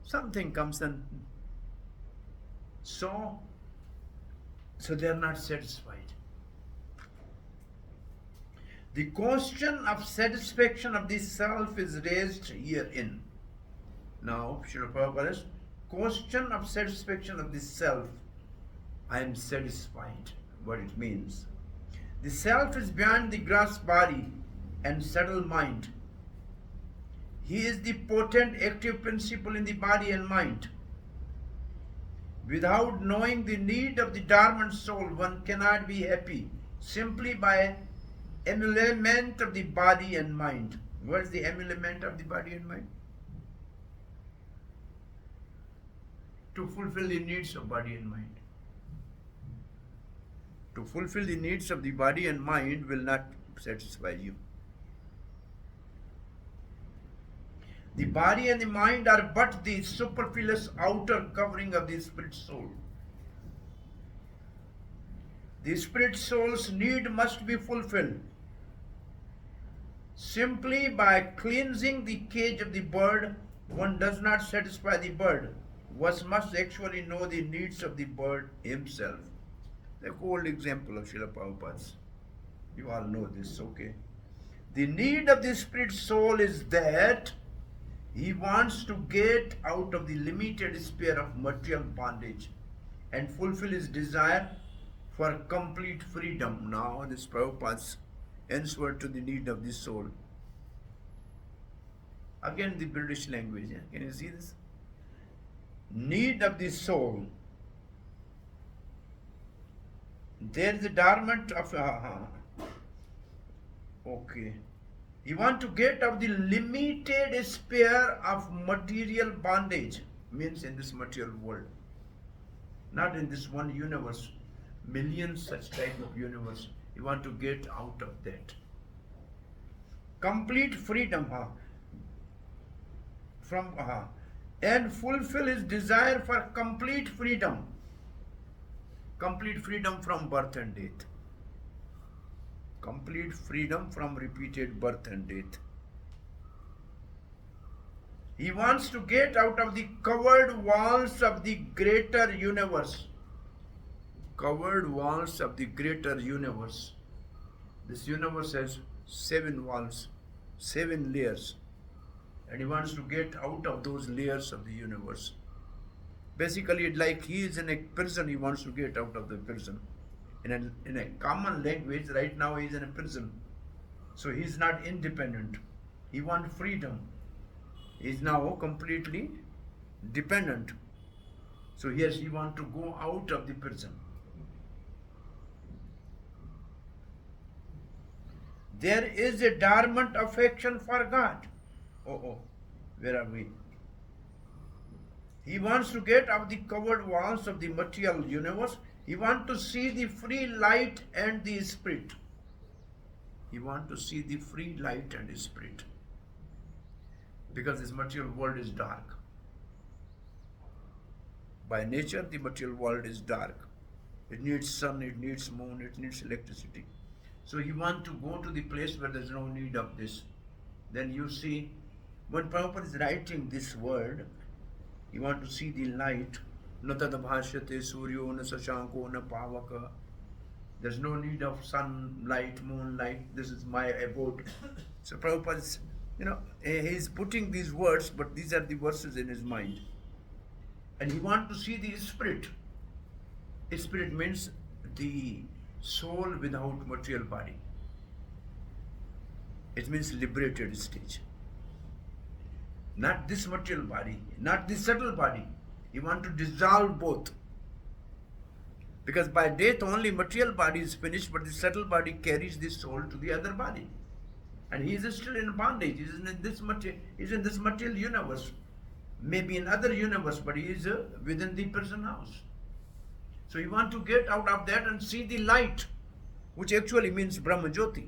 Something comes and so they are not satisfied. The question of satisfaction of the self is raised herein. Now, Srila Prabhupada says, question of satisfaction of the self, I am satisfied, what it means. The self is beyond the gross body and subtle mind. He is the potent active principle in the body and mind. Without knowing the need of the dormant soul, one cannot be happy simply by emolument of the body and mind. What is the emolument of the body and mind? To fulfill the needs of body and mind. To fulfill the needs of the body and mind will not satisfy you. The body and the mind are but the superfluous outer covering of the spirit soul. The spirit soul's need must be fulfilled. Simply by cleansing the cage of the bird, one does not satisfy the bird. One must actually know the needs of the bird himself. The old example of Srila Prabhupada's. You all know this, okay? The need of the spirit soul is that he wants to get out of the limited sphere of material bondage and fulfill his desire for complete freedom. Now, this Prabhupada's answer to the need of the soul. Again, the British language. Yeah? Can you see this? Need of the soul. There is a dormant of. Okay. You want to get out of the limited sphere of material bondage, means in this material world, not in this one universe, millions such type of universe. You want to get out of that. Complete freedom, from and fulfill his desire for complete freedom. Complete freedom from birth and death. Complete freedom from repeated birth and death. He wants to get out of the covered walls of the greater universe. Covered walls of the greater universe. This universe has 7 walls, 7 layers. And he wants to get out of those layers of the universe. Basically, it's like he is in a prison, he wants to get out of the prison. In a common language, right now he is in a prison. So he is not independent. He wants freedom. He is now completely dependent. So yes, he wants to go out of the prison. There is a dormant affection for God. Where are we? He wants to get out of the covered walls of the material universe. He wants to see the free light and the spirit. He wants to see the free light and the spirit. Because this material world is dark. By nature, the material world is dark. It needs sun, it needs moon, it needs electricity. So he wants to go to the place where there is no need of this. Then you see, when Prabhupada is writing this word, you want to see the light. Natad bhashyate suryo na sashanko na pavaka. There's no need of sunlight, moonlight. This is my abode. So Prabhupada is, he's putting these words, but these are the verses in his mind. And he wants to see the spirit. Spirit means the soul without material body. It means liberated stage. Not this material body, not this subtle body. You want to dissolve both. Because by death only material body is finished, but the subtle body carries the soul to the other body. And he is still in bondage. He is in this material universe. Maybe in other universe, but he is within the prison house. So you want to get out of that and see the light, which actually means Brahma Jyoti.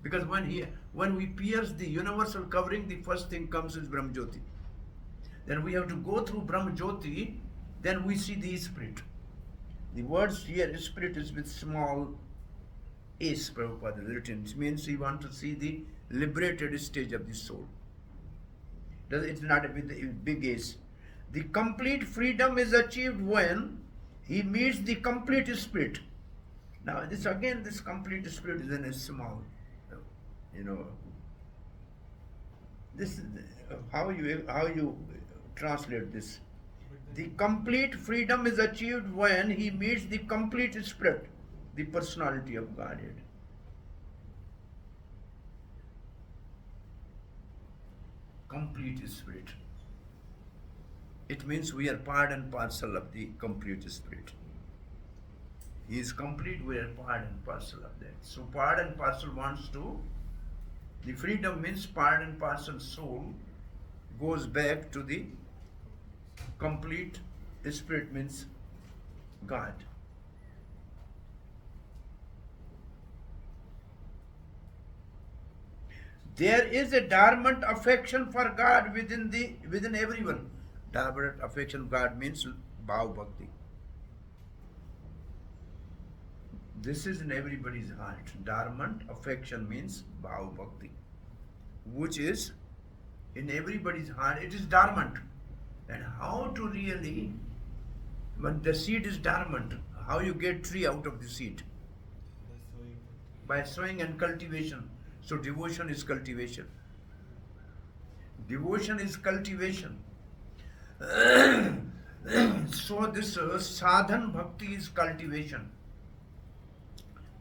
Because when we pierce the universal covering, the first thing comes is Brahma Jyoti. Then we have to go through Brahma Jyoti then we see the spirit. The words here, spirit, is with small s, Prabhupada has written. It means we want to see the liberated stage of the soul. It's not with the big S. The complete freedom is achieved when he meets the complete spirit. Now, this complete spirit is in a small, this is how you translate this. The complete freedom is achieved when he meets the complete spirit, the personality of Godhead. Complete spirit. It means we are part and parcel of the complete spirit. He is complete, we are part and parcel of that. So part and parcel wants to, the freedom means part and parcel soul goes back to the complete spirit, means God. There is a dormant affection for God within everyone. Dormant affection for God means Bhav Bhakti. This is in everybody's heart. Dormant affection means Bhav Bhakti, which is in everybody's heart. It is dormant. And how to really, when the seed is dormant, how you get tree out of the seed? By sowing and cultivation. So devotion is cultivation. Devotion is cultivation. So this sadhan bhakti is cultivation,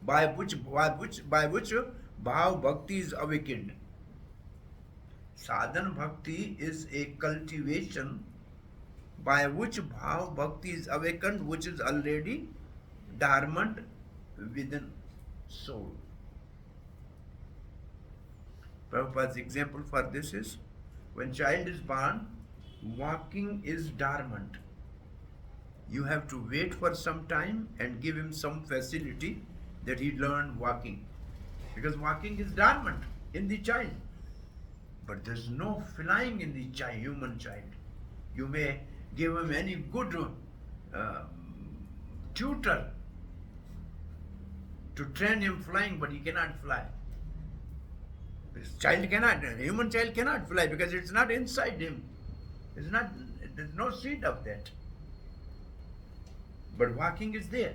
by which bhav bhakti is awakened. Sadhan bhakti is a cultivation by which bhav bhakti is awakened, which is already dormant within soul. Prabhupada's example for this is, when child is born, walking is dormant. You have to wait for some time and give him some facility that he learn walking. Because walking is dormant in the child. But there's no flying in the human child. You may give him any good tutor to train him flying, but he cannot fly. Human child cannot fly because it's not inside him. There's no seed of that. But walking is there.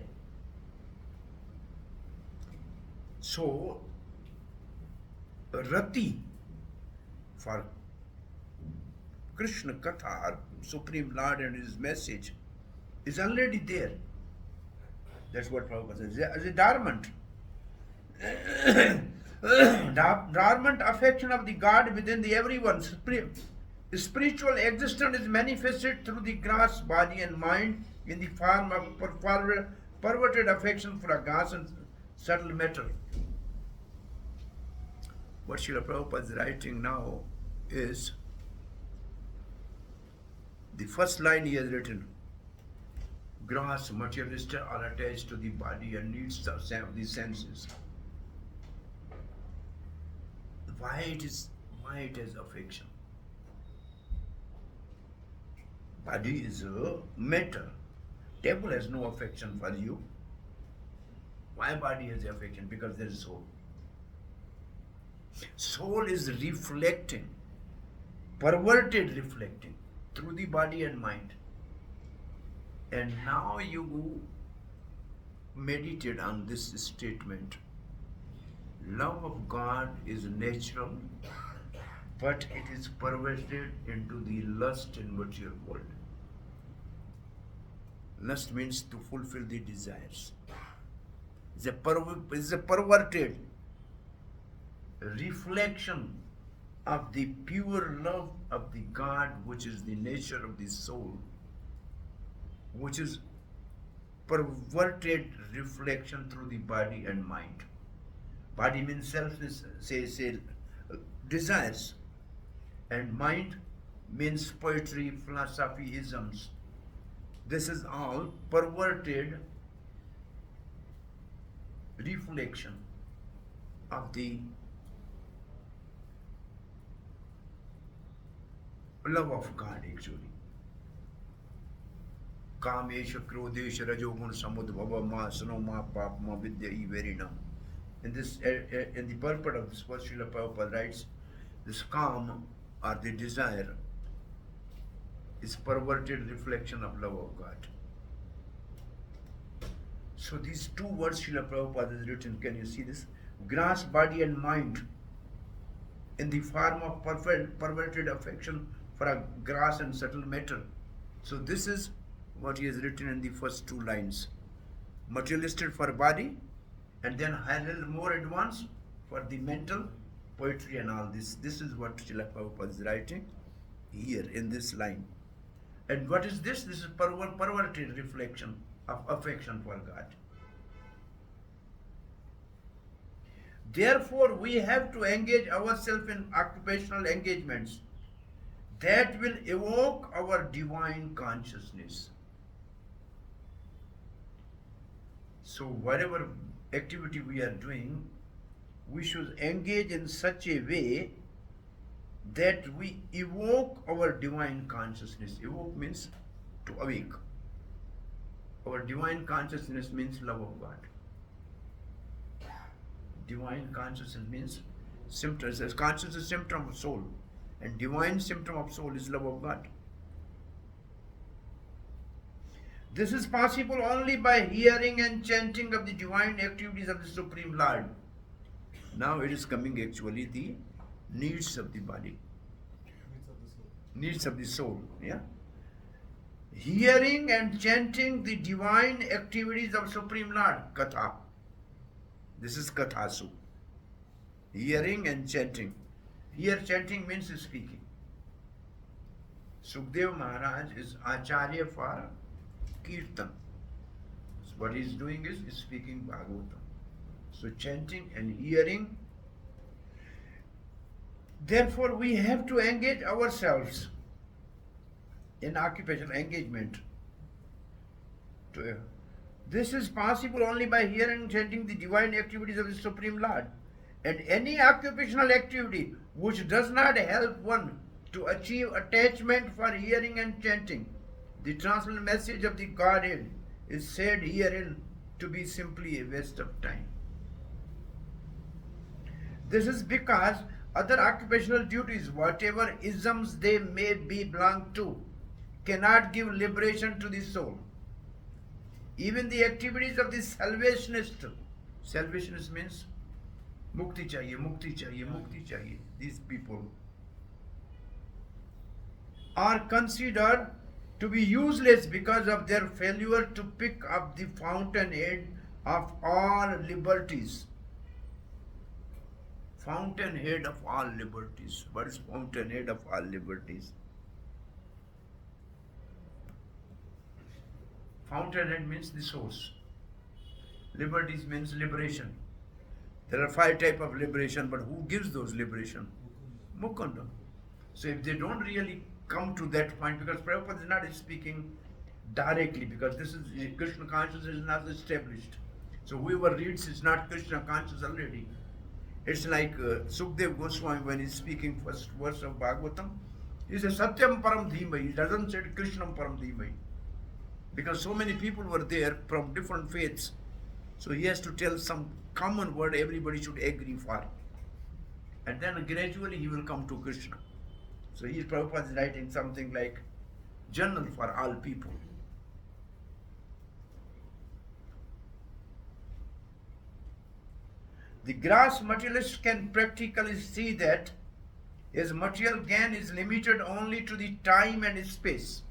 So, Rati for Krishna Katha, or Supreme Lord and His message, is already there. That's what Prabhupada says. As a dormant. Dormant affection of the God within the everyone's spiritual existence is manifested through the gross body and mind in the form of perverted affection for a gross and subtle matter. What Srila Prabhupada is writing now is, the first line he has written, gross materialistic are attached to the body and needs of the senses. Why it is affection? Body is a matter. Devil has no affection for you. Why body has affection? Because there is soul. Soul is reflecting, perverted reflecting, through the body and mind. And now you meditate on this statement. Love of God is natural, but it is perverted into the lust in material world. Lust means to fulfill the desires. It's a perverted reflection of the pure love of the God, which is the nature of the soul, which is perverted reflection through the body and mind. Body means selfless, say desires, and mind means poetry, philosophy, isms. This is all perverted reflection of the love of God, actually. Kamesha, Krodesha, Rajogun, Samudbhava, Ma, Sanoma, Pap, Ma, Vidya, Everina. In the purport of this verse, Srila Prabhupada writes, this calm or the desire is perverted reflection of love of God. So these two words Srila Prabhupada has written, can you see this? Grass, body and mind in the form of perverted affection for a grass and subtle matter. So this is what he has written in the first two lines. Materialistic for body, and then a little more advanced for the mental, poetry and all this. This is what Srila Prabhupada is writing here in this line. And what is this? This is perverted reflection of affection for God. Therefore, we have to engage ourselves in occupational engagements that will evoke our divine consciousness. So, whatever activity we are doing, we should engage in such a way that we evoke our divine consciousness. Evoke means to awake. Our divine consciousness means love of God. Divine consciousness means symptoms. Consciousness is symptom of soul, and divine symptom of soul is love of God. This is possible only by hearing and chanting of the divine activities of the Supreme Lord. Now it is coming actually the needs of the body, needs of the soul. Yeah. Hearing and chanting the divine activities of Supreme Lord, Katha. This is Kathasu. Hearing and chanting. Here chanting means speaking. Sukdev Maharaj is Acharya for Kirtan. So what he is doing is speaking Bhagwatam. So chanting and hearing. Therefore we have to engage ourselves in occupational engagement. This is possible only by hearing and chanting the divine activities of the Supreme Lord. And any occupational activity which does not help one to achieve attachment for hearing and chanting the transcendental message of the Godhead is said herein to be simply a waste of time. This is because other occupational duties, whatever isms they may be belong to, cannot give liberation to the soul. Even the activities of the salvationist means mukti chahiye, mukti chahiye, mukti chahiye. These people are considered to be useless because of their failure to pick up the fountainhead of all liberties. Fountainhead of all liberties. What is fountainhead of all liberties? Fountainhead means the source. Liberties means liberation. There are 5 types of liberation, but who gives those liberation? Mukunda. So if they don't really come to that point, because Prabhupada is not speaking directly, because this is Krishna consciousness is not established. So whoever reads is not Krishna conscious already. It's like Sukdev Goswami when he's speaking first verse of Bhagwatam. He says Satyam Param Dhimai. He doesn't say Krishnam Param Dhimai. Because so many people were there from different faiths. So he has to tell some common word everybody should agree for. And then gradually he will come to Krishna. So he Prabhupada is writing something like general for all people. The gross materialist can practically see that his material gain is limited only to the time and space.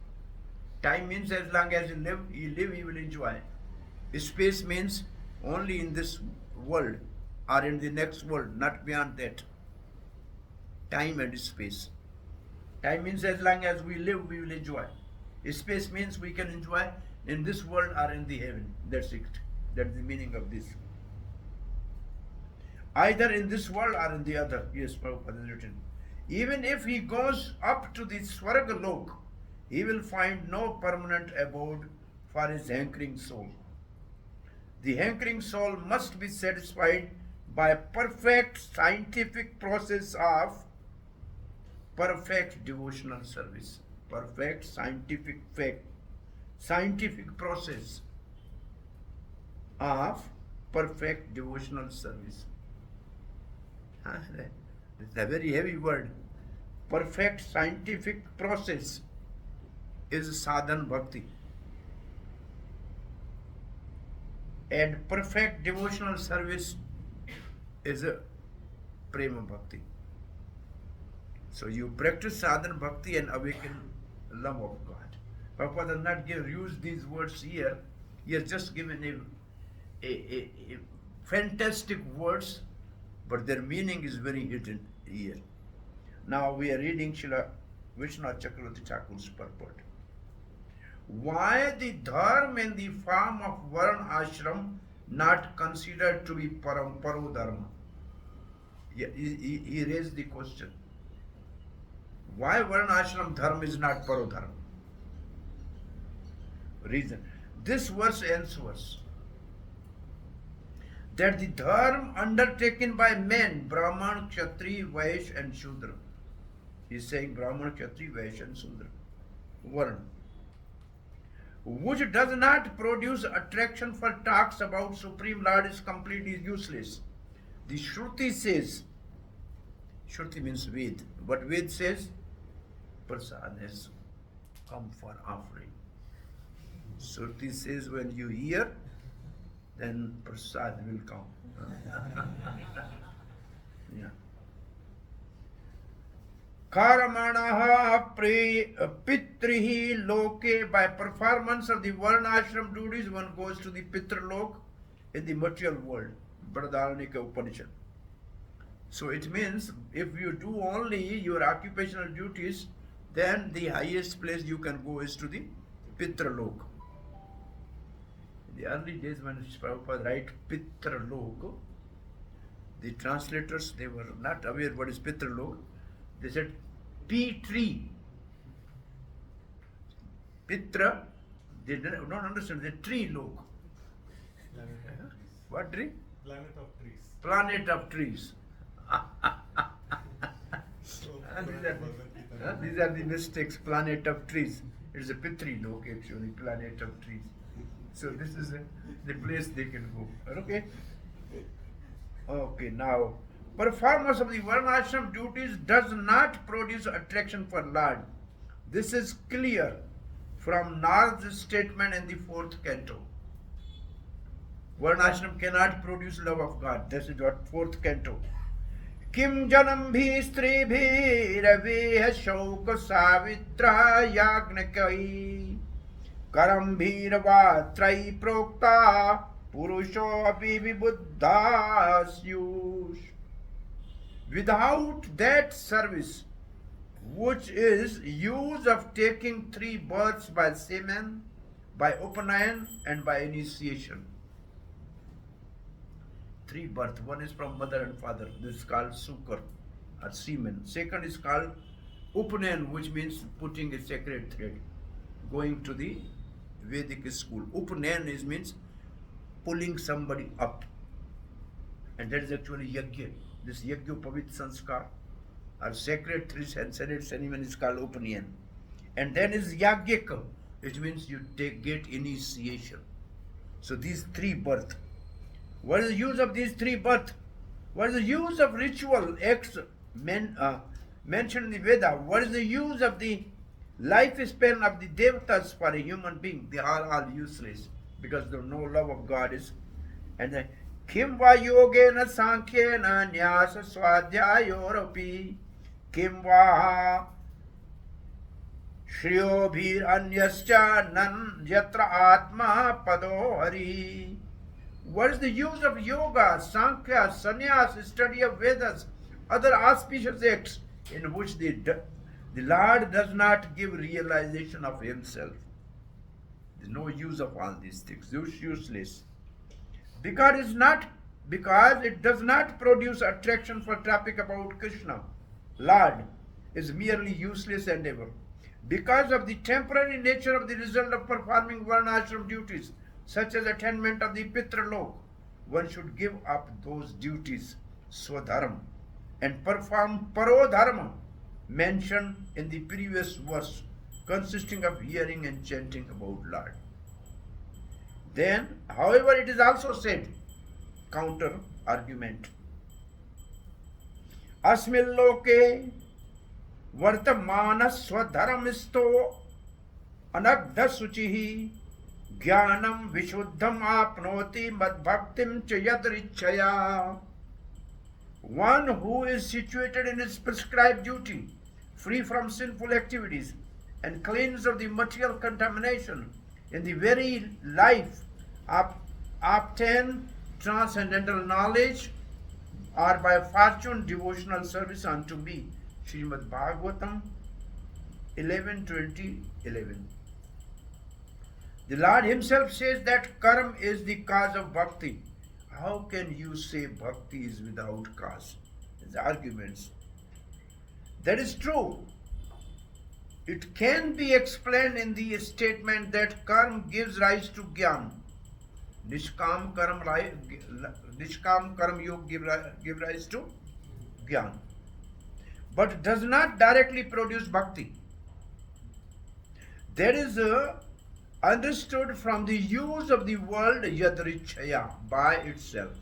Time means as long as he will enjoy. Space means only in this world or in the next world, not beyond that. Time and space. Time means as long as we live, we will enjoy. Space means we can enjoy in this world or in the heaven. That's it. That's the meaning of this. Either in this world or in the other. Yes, Prabhupada has written. Even if he goes up to the Swarga Lok, he will find no permanent abode for his hankering soul. The hankering soul must be satisfied by a perfect scientific process of perfect devotional service. Perfect scientific scientific process of perfect devotional service. It's a very heavy word. Perfect scientific process is sadhan bhakti. And perfect devotional service is a prema bhakti. So you practice sadhan bhakti and awaken love of God. Prabhupada does not use these words here. He has just given a fantastic words, but their meaning is very hidden here. Now we are reading Srila Vishwanath Chakravarti Thakur's purport. Why the dharma in the form of Varna ashram not considered to be paro dharma? He raised the question. Why Varna ashram dharma is not paro dharma? Reason. This verse answers that the dharma undertaken by men, Brahman, Kshatri, Vaishya and Shudra. He is saying Brahman, Kshatri, Vaishya and Shudra. Varna. Which does not produce attraction for talks about Supreme Lord is completely useless. The Shruti says, Shruti means Ved. What Ved says? Prasad has come for offering. Shruti says when you hear, then prasad will come. Yeah. Karamanaha pitrihi loke. By performance of the Varna ashram duties, one goes to the Pitralok in the material world. Bradharnika Upanishad. So it means if you do only your occupational duties, then the highest place you can go is to the Pitralok. In the early days when Prabhupada write Pitralok, the translators, they were not aware what is Pitralok. They said tree. Pitra, they don't understand, the tree lok. Planet of trees. What tree? Planet of trees. Planet of trees. So, These are the mistakes. Planet of trees. It's a Pitri lok actually, planet of trees. So this is the place they can go. Okay? Okay, now performance of the Varnashram duties does not produce attraction for Lord. This is clear from Narad's statement in the 4th canto. Varnashram cannot produce love of God. This is what 4th canto. Kim janam bhi stri bhi raveha shauk savitra yagnakai karam bhirva trai prokta purusho api vibuddhasyush. Without that service, which is use of taking 3 births by semen, by Upanayan and by initiation. 3 births. One is from mother and father. This is called sukar or semen. Second is called Upanayan, which means putting a sacred thread, going to the Vedic school. Upanayan means pulling somebody up. And that is actually yajna. This yajna pavit sanskar or sacred trees and sacred ceremony is called Upanayan. And then is yagyaka, which means you get initiation. So these 3 births. What is the use of these 3 births? What is the use of ritual acts mentioned in the Veda? What is the use of the lifespan of the devatas for a human being? They are all useless because the no love of God is. And then Kim va yogena sankhena nyasa swadhyayoropi kim va shriyobhir anyascha nan yatra atma pado hari. What is the use of yoga, sankhya, sannyas, study of Vedas, other auspicious acts in which the Lord does not give realization of himself? There is no use of all these things. It's useless. Because it does not produce attraction for topic about Krishna. Lord is merely useless endeavor. Because of the temporary nature of the result of performing Varnashram duties, such as attainment of the Pitralok, one should give up those duties, Swadharma, and perform Parodharma, mentioned in the previous verse, consisting of hearing and chanting about Lord. Then, however, it is also said, counter argument, अस्मिन् लोके वर्तमान स्वधर्मिस्थो अनग्ध शुचिः ज्ञानं विशुद्धम आपनोति मद्भक्तिं च यदृच्छया. One who is situated in his prescribed duty, free from sinful activities and cleansed of the material contamination, in the very life obtain transcendental knowledge, or by fortune devotional service unto me. Srimad Bhagwatam 11:20-11. The Lord himself says that karma is the cause of bhakti. How can you say bhakti is without cause? His arguments. That is true. It can be explained in the statement that karma gives rise to jnana. Nishkam karma yoga give rise to jnana, but does not directly produce bhakti. That is understood from the use of the word yadrichaya, by itself.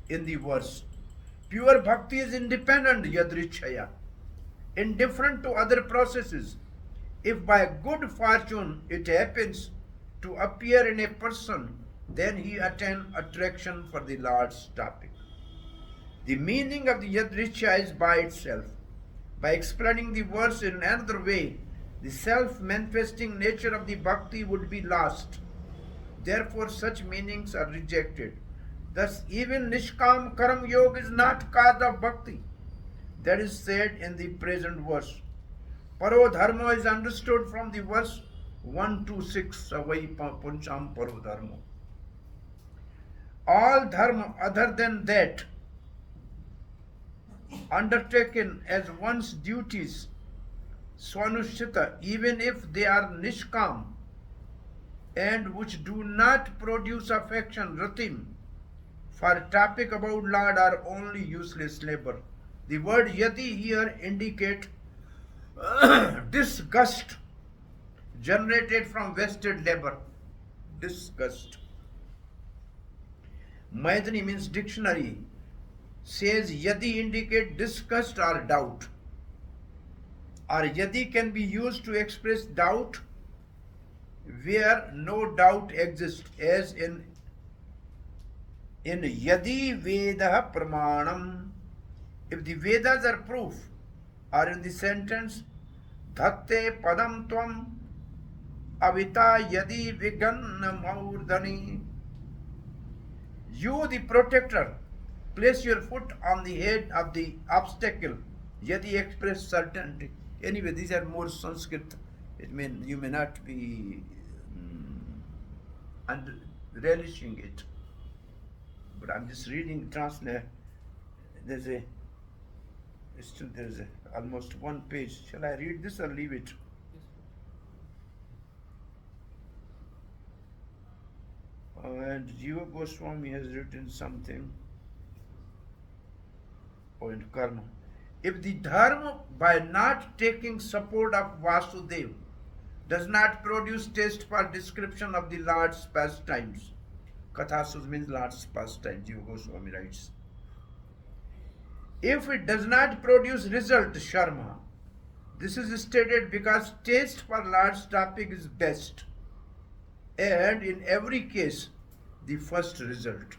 In the verse, pure bhakti is independent yadrichaya, indifferent to other processes. If by good fortune it happens to appear in a person, then he attains attraction for the Lord's topic. The meaning of the yadrichaya is by itself. By explaining the verse in another way, the self-manifesting nature of the bhakti would be lost. Therefore, such meanings are rejected. Thus, even Nishkam Karma Yoga is not cause of bhakti. That is said in the present verse. Paro Dharma is understood from the verse 1-6. Savai Puncham Paro Dharma. All dharma other than that, undertaken as one's duties, swanushrita, even if they are nishkam, and which do not produce affection, ratim, for topic about Lord, are only useless labor. The word yati here indicate disgust generated from wasted labor. Disgust. Maithili means dictionary says yadi indicate disgust or doubt. Or yadi can be used to express doubt where no doubt exists, as in yadi veda pramanam. If the Vedas are proof, or in the sentence dhatte padam tvam avita yadi viganna maurdani. You, the protector, place your foot on the head of the obstacle. Yadi express certainty. Anyway, these are more Sanskrit. It means you may not be relishing it. But I'm just reading translate. There's almost one page. Shall I read this or leave it? And Jiva Goswami has written something in karma. If the dharma, by not taking support of Vasudev, does not produce taste for description of the Lord's pastimes, Kathasus means Lord's pastime, Jiva Goswami writes. If it does not produce result, Sharma, this is stated because taste for Lord's topic is best, and in every case, the first result.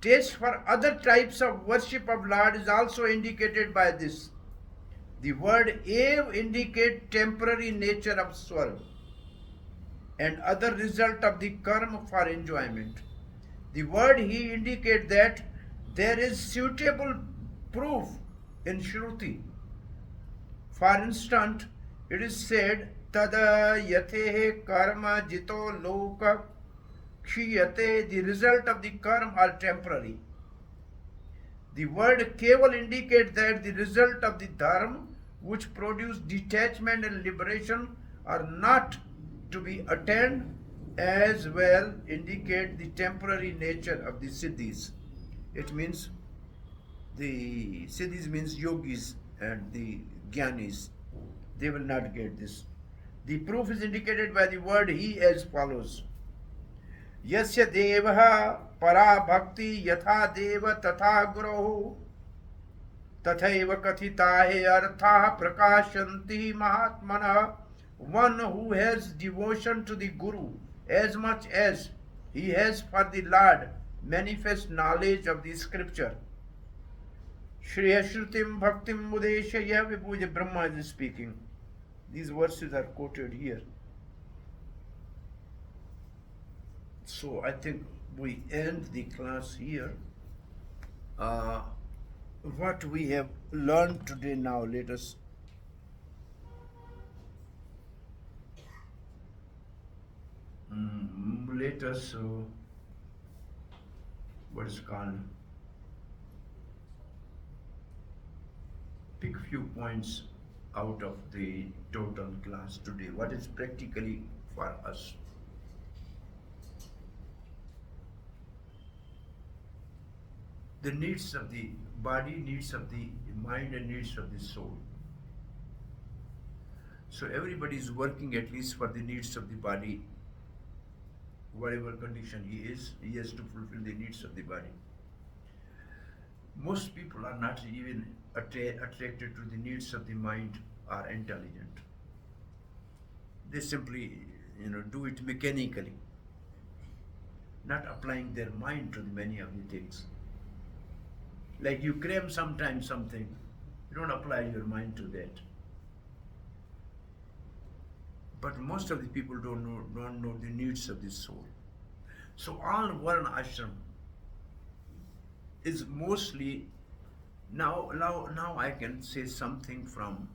Taste for other types of worship of Lord is also indicated by this. The word ev indicates temporary nature of swarg and other result of the karma for enjoyment. The word he indicates that there is suitable proof in Shruti. For instance, it is said, Tada yate karma jito loka kshiyate, the result of the karma are temporary. The word keval indicates that the result of the dharma, which produce detachment and liberation, are not to be attained, as well indicate the temporary nature of the siddhis. It means the siddhis means yogis and the jnanis. they will not get this. The proof is indicated by the word he as follows. Yasya devaha para bhakti yatha deva tatha gurohu tathaiva kathitahe artha prakashanti mahatmana. One who has devotion to the Guru as much as he has for the Lord manifest knowledge of the scripture. Shriya Shrutim Bhaktim Mudeshaya Vibhuja Brahma is speaking. These verses are quoted here. So I think we end the class here. What we have learned today now, let us what is called, pick few points out of the total class today. What is practically for us? The needs of the body, needs of the mind, and needs of the soul. So everybody is working at least for the needs of the body. Whatever condition he is, he has to fulfill the needs of the body. Most people are not even attracted to the needs of the mind or intelligent. They simply, do it mechanically, not applying their mind to the many of the things. Like you cram sometimes something, you don't apply your mind to that. But most of the people don't know the needs of the soul. So all Varna Ashram is mostly, now I can say something from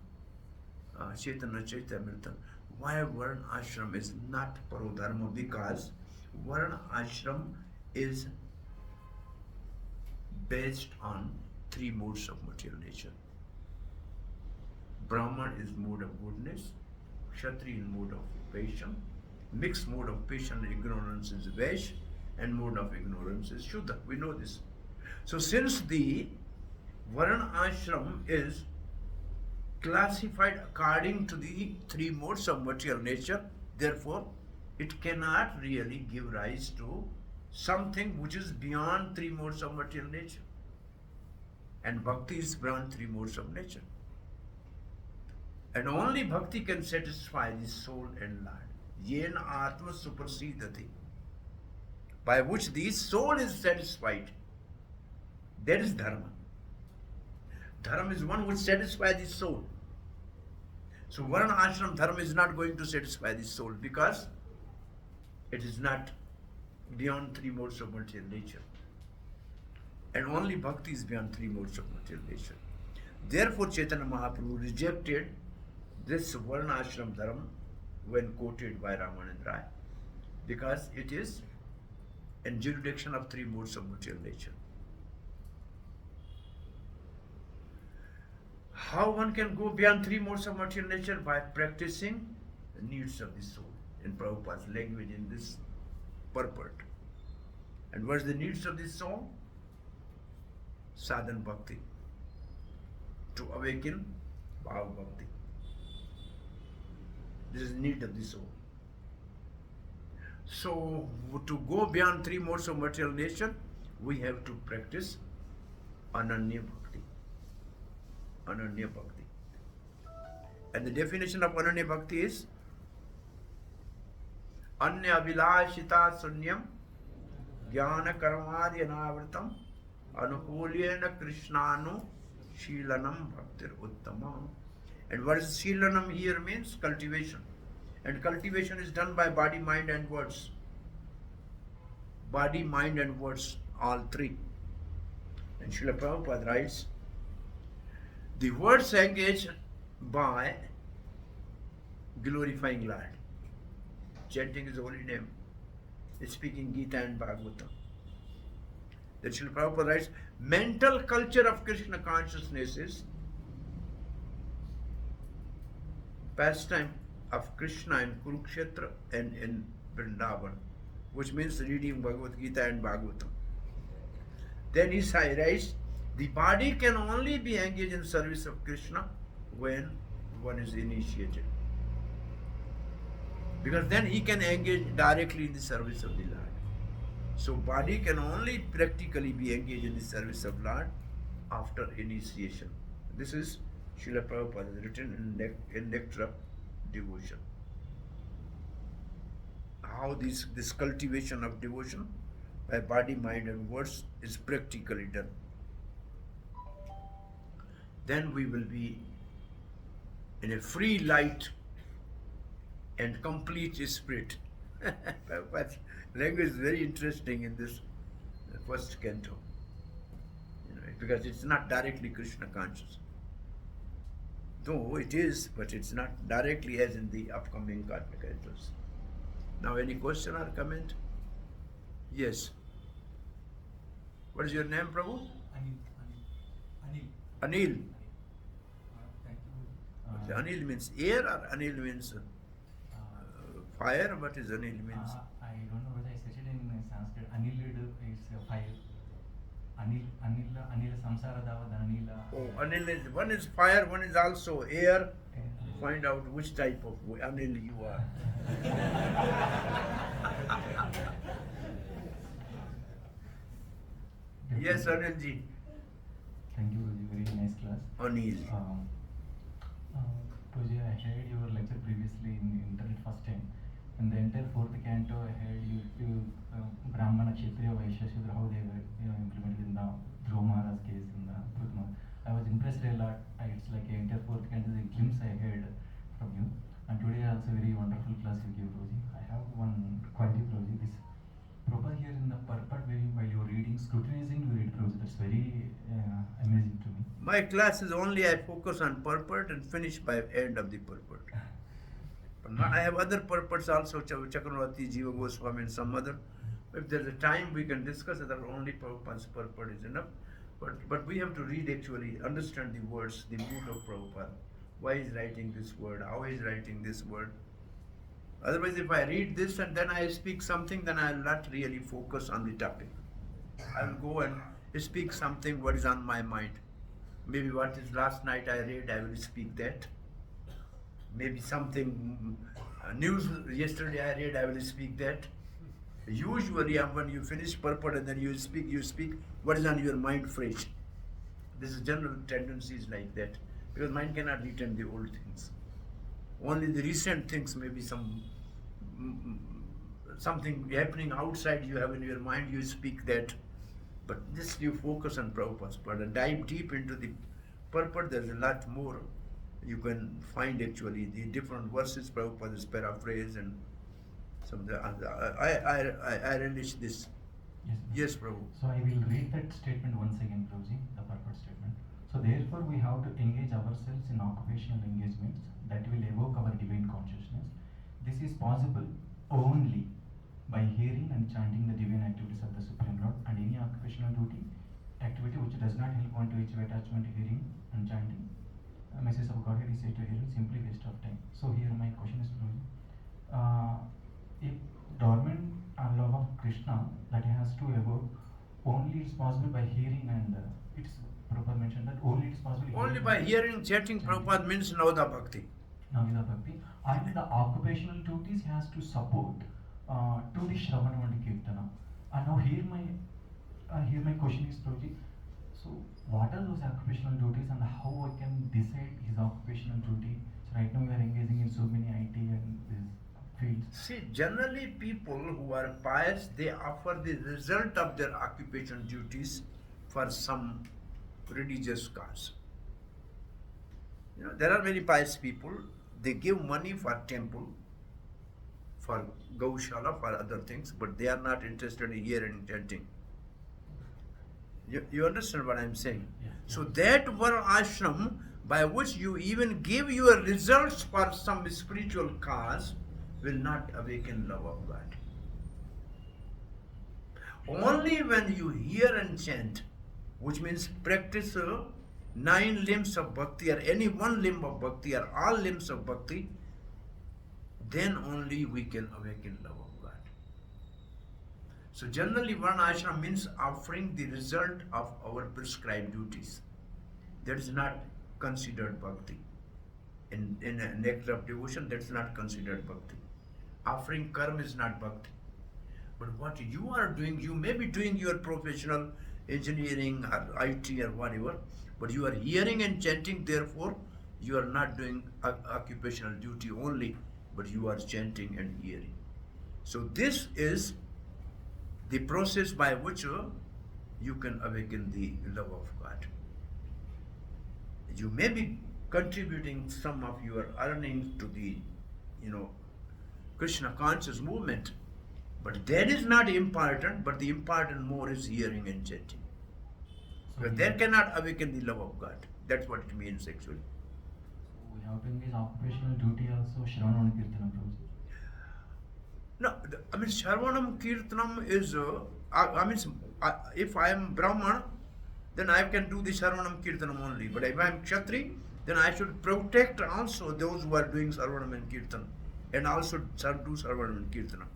Chaitanya Charitaamrita. Why Varna Ashram is not Parodharma? Because Varna Ashram is based on three modes of material nature. Brahman is mode of goodness, Kshatriya is mode of passion, mixed mode of passion and ignorance is Vaishya, and mode of ignorance is Shuddha. We know this. So since the Varna Ashram is classified according to the three modes of material nature, therefore it cannot really give rise to something which is beyond three modes of material nature. And bhakti is beyond three modes of nature. And only bhakti can satisfy the soul and Lord. Yena atma suprasidati. By which the soul is satisfied. That is dharma. Dharma is one which satisfies the soul. So Varna Ashram dharma is not going to satisfy the soul because it is not beyond three modes of material nature. And only bhakti is beyond three modes of material nature. Therefore Chaitanya Mahaprabhu rejected this Varna Ashram dharma when quoted by Ramanand Rai, because it is in jurisdiction of three modes of material nature. How one can go beyond three modes of material nature? By practicing the needs of the soul. In Prabhupada's language, in this purport. And what is the needs of the soul? Sadhan bhakti. To awaken bhava bhakti. This is the need of the soul. So, to go beyond three modes of material nature, we have to practice Ananya Bhakti. Ananya Bhakti. And the definition of Ananya Bhakti is Anya Vilashita Sunyam Jnana Karmadyanavritam Anukulyena Krishnanu Shilanam Bhaktir Uttamam. And what is Shilanam here means? Cultivation. And cultivation is done by body, mind and words. Body, mind and words, all three. And Srila Prabhupada writes, the words engage by glorifying Lord, chanting His holy name, speaking Gita and Bhagwatam. Then Srila Prabhupada writes, mental culture of Krishna consciousness is pastime of Krishna in Kurukshetra and in Vrindavan, which means reading Bhagavad Gita and Bhagwatam. Then he writes, the body can only be engaged in service of Krishna when one is initiated. Because then he can engage directly in the service of the Lord. So body can only practically be engaged in the service of Lord after initiation. This is Srila Prabhupada written in Nectar of Devotion. How this cultivation of devotion by body, mind and words is practically done. Then we will be in a free light and complete spirit. But language is very interesting in this first canto, because it's not directly Krishna conscious. Though it is, but it's not directly as in the upcoming karmic cantos. Now, any question or comment? Yes. What is your name, Prabhu? Anil. Thank you. Anil means air or Anil means fire? What is Anil means? I don't know whether I said it in Sanskrit. Anil is fire. Anil samsara davad anila. Oh, Anil is, one is fire, one is also air. Find out which type of Anil you are. Yes, Anilji. Thank you, Guruji. Very nice class. Anil. Guruji, I heard your lecture previously in the internet first time. In the entire fourth canto, I heard you Brahmana, Kshatriya, Vaishya, Shudra, how they were implemented in the Dhruva Maharaj case, in the Prutma. I was impressed a lot. It's like an entire fourth canto, the glimpse I heard from you. And today also very wonderful class you gave, Guruji. I have one query, Guruji. This proper here in the purport where while you're reading, scrutinizing you read, Guruji. That's very amazing to me. My class is only I focus on purport and finish by end of the purport. But I have other purports also, Chakravarti, Jiva Goswami and some other. If there's a time we can discuss that only Prabhupada's purport is enough. But we have to read actually, understand the words, the mood of Prabhupada. Why he's writing this word, how he's writing this word. Otherwise, if I read this and then I speak something, then I'll not really focus on the topic. I'll go and speak something what is on my mind. Maybe what is last night I read, I will speak that. Maybe something news yesterday I read, I will speak that. Usually when you finish purport and then you speak what is on your mind fresh. This is general tendencies like that. Because mind cannot retain the old things. Only the recent things, maybe something happening outside you have in your mind, you speak that. But this you focus on Prabhupada's part and dive deep into the purport. There's a lot more. You can find actually the different verses, Prabhupada's paraphrase and some. I relish this. Yes, Prabhu. So I will read that statement once again, Prabhuji, the purport statement. So therefore we have to engage ourselves in occupational engagements that will evoke our divine consciousness. This is possible only by hearing and chanting the divine activities of the Supreme Lord, and any occupational activity which does not help one to achieve attachment, hearing and chanting a message of Godhead is said to hearing, simply waste of time. So here my question is, if dormant love of Krishna that has to evoke, only it's possible by hearing, and it's Prabhupada mentioned that only it's possible Only by hearing, chanting Prabhupada means Navada Bhakti. Navida Bhakti, and the occupational duties has to support to the Shravana and Kirtana. And now here my question is, Prabhuji, so what are those occupational duties and how I can decide his occupational duty? So right now we are engaging in so many IT and these fields. See, generally people who are pious, they offer the result of their occupation duties for some religious cause. There are many pious people, they give money for temple, for Gaushala, for other things, but they are not interested in hearing and chanting. You understand what I am saying? Yeah. So that one ashram by which you even give your results for some spiritual cause will not awaken love of God. Only when you hear and chant, which means practice 9 limbs of bhakti or any one limb of bhakti or all limbs of bhakti, then only we can awaken love of God. So generally Varnashram means offering the result of our prescribed duties. That is not considered bhakti. in an act of devotion, that's not considered bhakti. Offering karma is not bhakti. But what you are doing, you may be doing your professional engineering or IT or whatever, but you are hearing and chanting, therefore you are not doing occupational duty only, but you are chanting and hearing. So this is the process by which you can awaken the love of God. You may be contributing some of your earnings to the, Krishna conscious movement, but that is not important, but the important more is hearing and chanting. Because that cannot awaken the love of God. That's what it means actually. So we have to engage occupational duty also, Shravanam Kirtanam Prabhuji. No, Shravanam Kirtanam is, if I am Brahman, then I can do the Shravanam Kirtanam only. But if I am Kshatri, then I should protect also those who are doing Shravanam and Kirtan, and also do Shravanam and Kirtanam.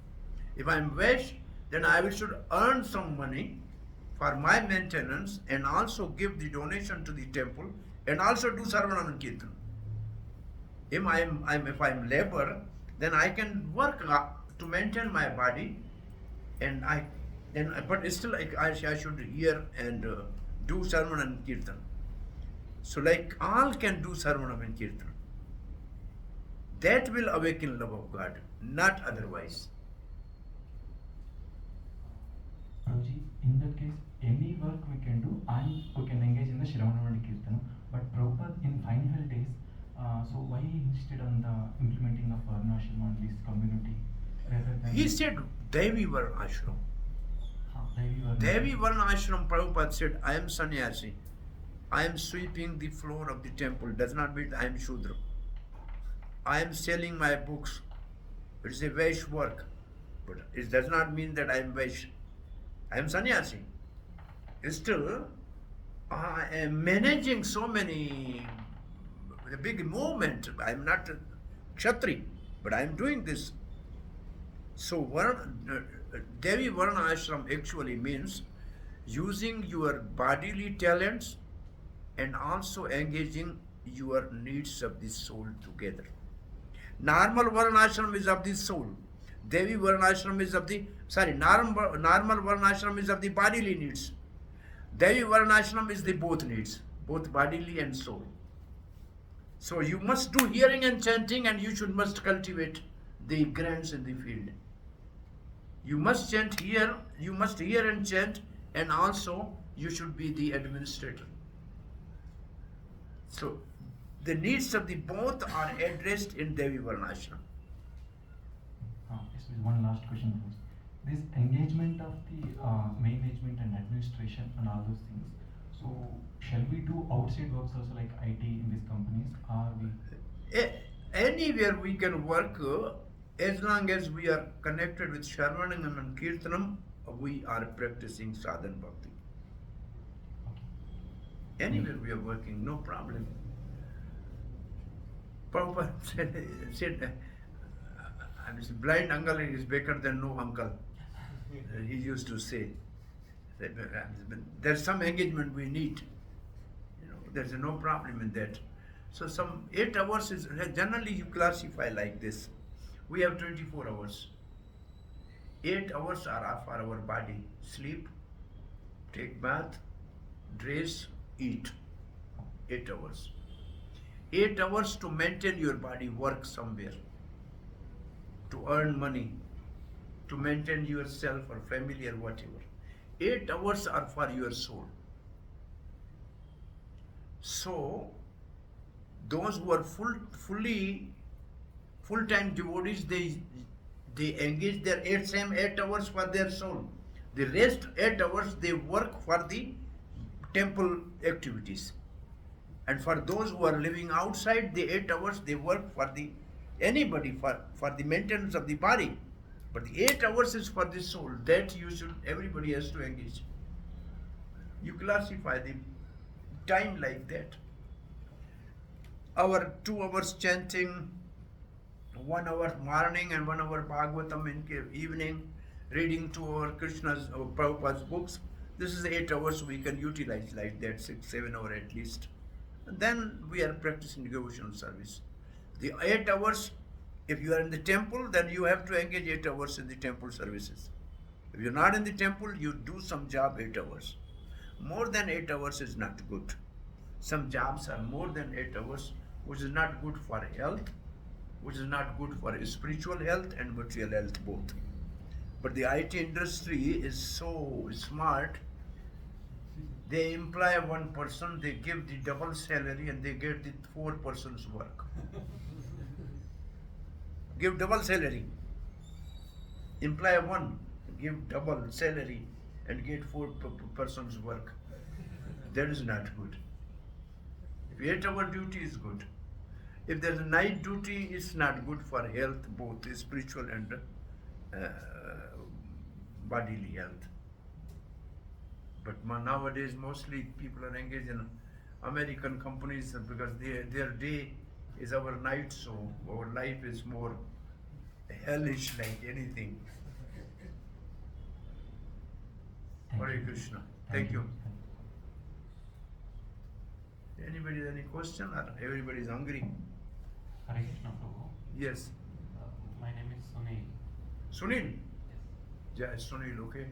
If I am Vaishya, then I should earn some money for my maintenance and also give the donation to the temple and also do Shravanam and Kirtan. If I am labor, then I can work to maintain my body, and but still I should hear and do Shravanam and Kirtan. So like all can do Shravanam and Kirtan. That will awaken love of God, not otherwise. Prabhuji, in that case, any work we can do and we can engage in the Shravanam and Kirtanam. But Prabhupada in final days, so why he insisted on the implementing of Varnashram on this community rather than... He said Devi Varna Ashram. Devi Varna Ashram, Prabhupada said, I am sannyasi. I am sweeping the floor of the temple. Does not mean I am Shudra. I am selling my books. It is a Vaishya work. But it does not mean that I am Vaishya. I am sannyasi. Still, I am managing so many, a big movement. I am not a Kshatri, but I am doing this. So Devi Varna Ashram actually means using your bodily talents and also engaging your needs of the soul together. Normal Varna Ashram is of the soul. Devi Varna Ashram is of the, normal Varna Ashram is of the bodily needs. Devi Varna Ashram is the both needs, both bodily and soul. So you must do hearing and chanting, and you must cultivate the grants in the field. You must chant here, you must hear and chant, and also you should be the administrator. So the needs of the both are addressed in Devi Varnashram. Yes, one last question, please. This engagement of the management and administration and all those things. So shall we do outside works also like IT in these companies? Or we... Anywhere we can work, as long as we are connected with Shravanam and Kirtanam, we are practicing sadhana bhakti. Okay. Anywhere we are working, no problem. Prabhupada said blind uncle is better than no uncle. He used to say that there's some engagement we need. There's no problem in that. So some 8 hours is generally you classify like this. We have 24 hours. 8 hours are for our body. Sleep, take bath, dress, eat. 8 hours. 8 hours to maintain your body, work somewhere. To earn money, to maintain yourself or family or whatever. 8 hours are for your soul. So, those who are full-time devotees, they engage their same 8 hours for their soul. The rest 8 hours they work for the temple activities. And for those who are living outside, the 8 hours they work for anybody for the maintenance of the body. But the 8 hours is for the soul. That everybody has to engage. You classify the time like that. Our 2 hours chanting, 1 hour morning and 1 hour Bhagwatam in evening, reading 2 hours Krishna's or Prabhupada's books. This is 8 hours we can utilize like that, 6-7 hours at least. And then we are practicing devotional service. The 8 hours, if you are in the temple, then you have to engage 8 hours in the temple services. If you're not in the temple, you do some job 8 hours. More than 8 hours is not good. Some jobs are more than 8 hours, which is not good for health, which is not good for spiritual health and material health both. But the IT industry is so smart. They employ one person, they give the double salary, and they get the 4 persons work. Give double salary. Employ one, give double salary, and get 4 persons work. That is not good. If 8-hour duty is good. If there is a night duty, it's not good for health, both spiritual and bodily health. But nowadays, mostly people are engaged in American companies because their day is our night, so our life is more hellish like anything. Hare Krishna. Thank you. Anybody any question or everybody is hungry? Hare Krishna Prabhu. Yes. My name is Sunil. Sunil? Yeah, Sunil, okay.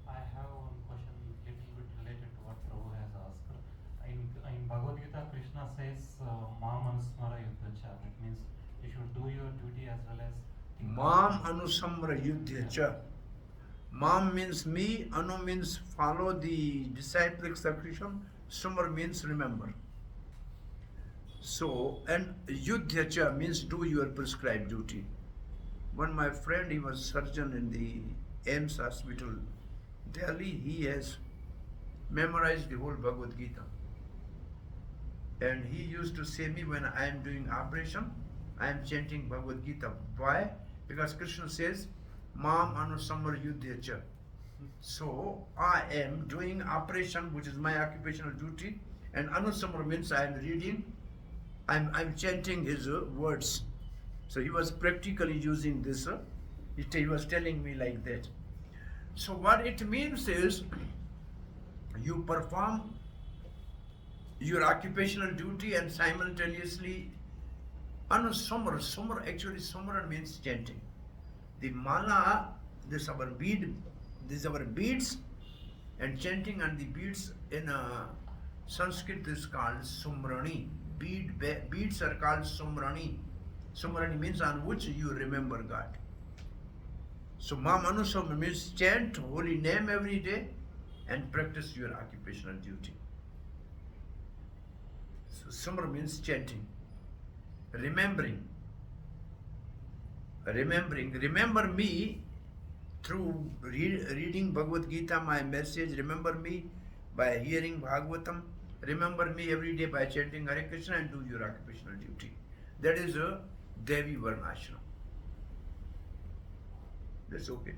I have one question little bit related to what Prabhu has asked. In Bhagwat Gita, Krishna says, Mam Anusmara Yuddhacha. That means you should do your duty as well as think Mam Anusamra Yuddhacha. Mam means me, Anu means follow the disciplic succession, Sumar means remember. So, and Yuddhacha means do your prescribed duty. One my friend, he was surgeon in the AIMS hospital, Delhi. He has memorized the whole Bhagwat Gita. And he used to say me when I am doing operation, I am chanting Bhagwat Gita. Why? Because Krishna says, Mam Anusamar Yuddhacha. So I am doing operation, which is my occupational duty, and Anusamar means I am reading, I'm chanting his words. So he was practically using this. He was telling me like that. So what it means is, you perform your occupational duty and simultaneously Anusamar. Sumar, actually Sumar means chanting. The mala, this our beads, and chanting on the beads in Sanskrit is called Sumrani. Beads are called Sumrani. Sumrani means on which you remember God. So Mam Anusam means chant holy name every day and practice your occupational duty. So Sumra means chanting, remembering. Remember me through reading Bhagavad Gita, my message. Remember me by hearing Bhagwatam. Remember me every day by chanting Hare Krishna and do your occupational duty. That is a Devi Varnashram. That's okay.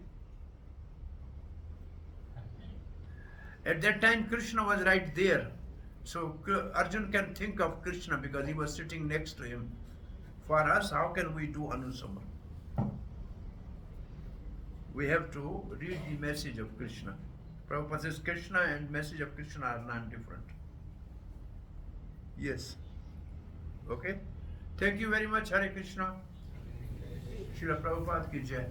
At that time, Krishna was right there. So Arjun can think of Krishna because he was sitting next to him. For us, how can we do Anusama? We have to read the message of Krishna. Prabhupada says Krishna and message of Krishna are non-different. Yes. Okay? Thank you very much. Hare Krishna. Srila Prabhupada ki jai.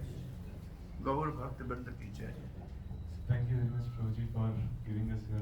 Gaur Bhakti Bandha ki jai. Thank you very much, Prabhuji, for giving us your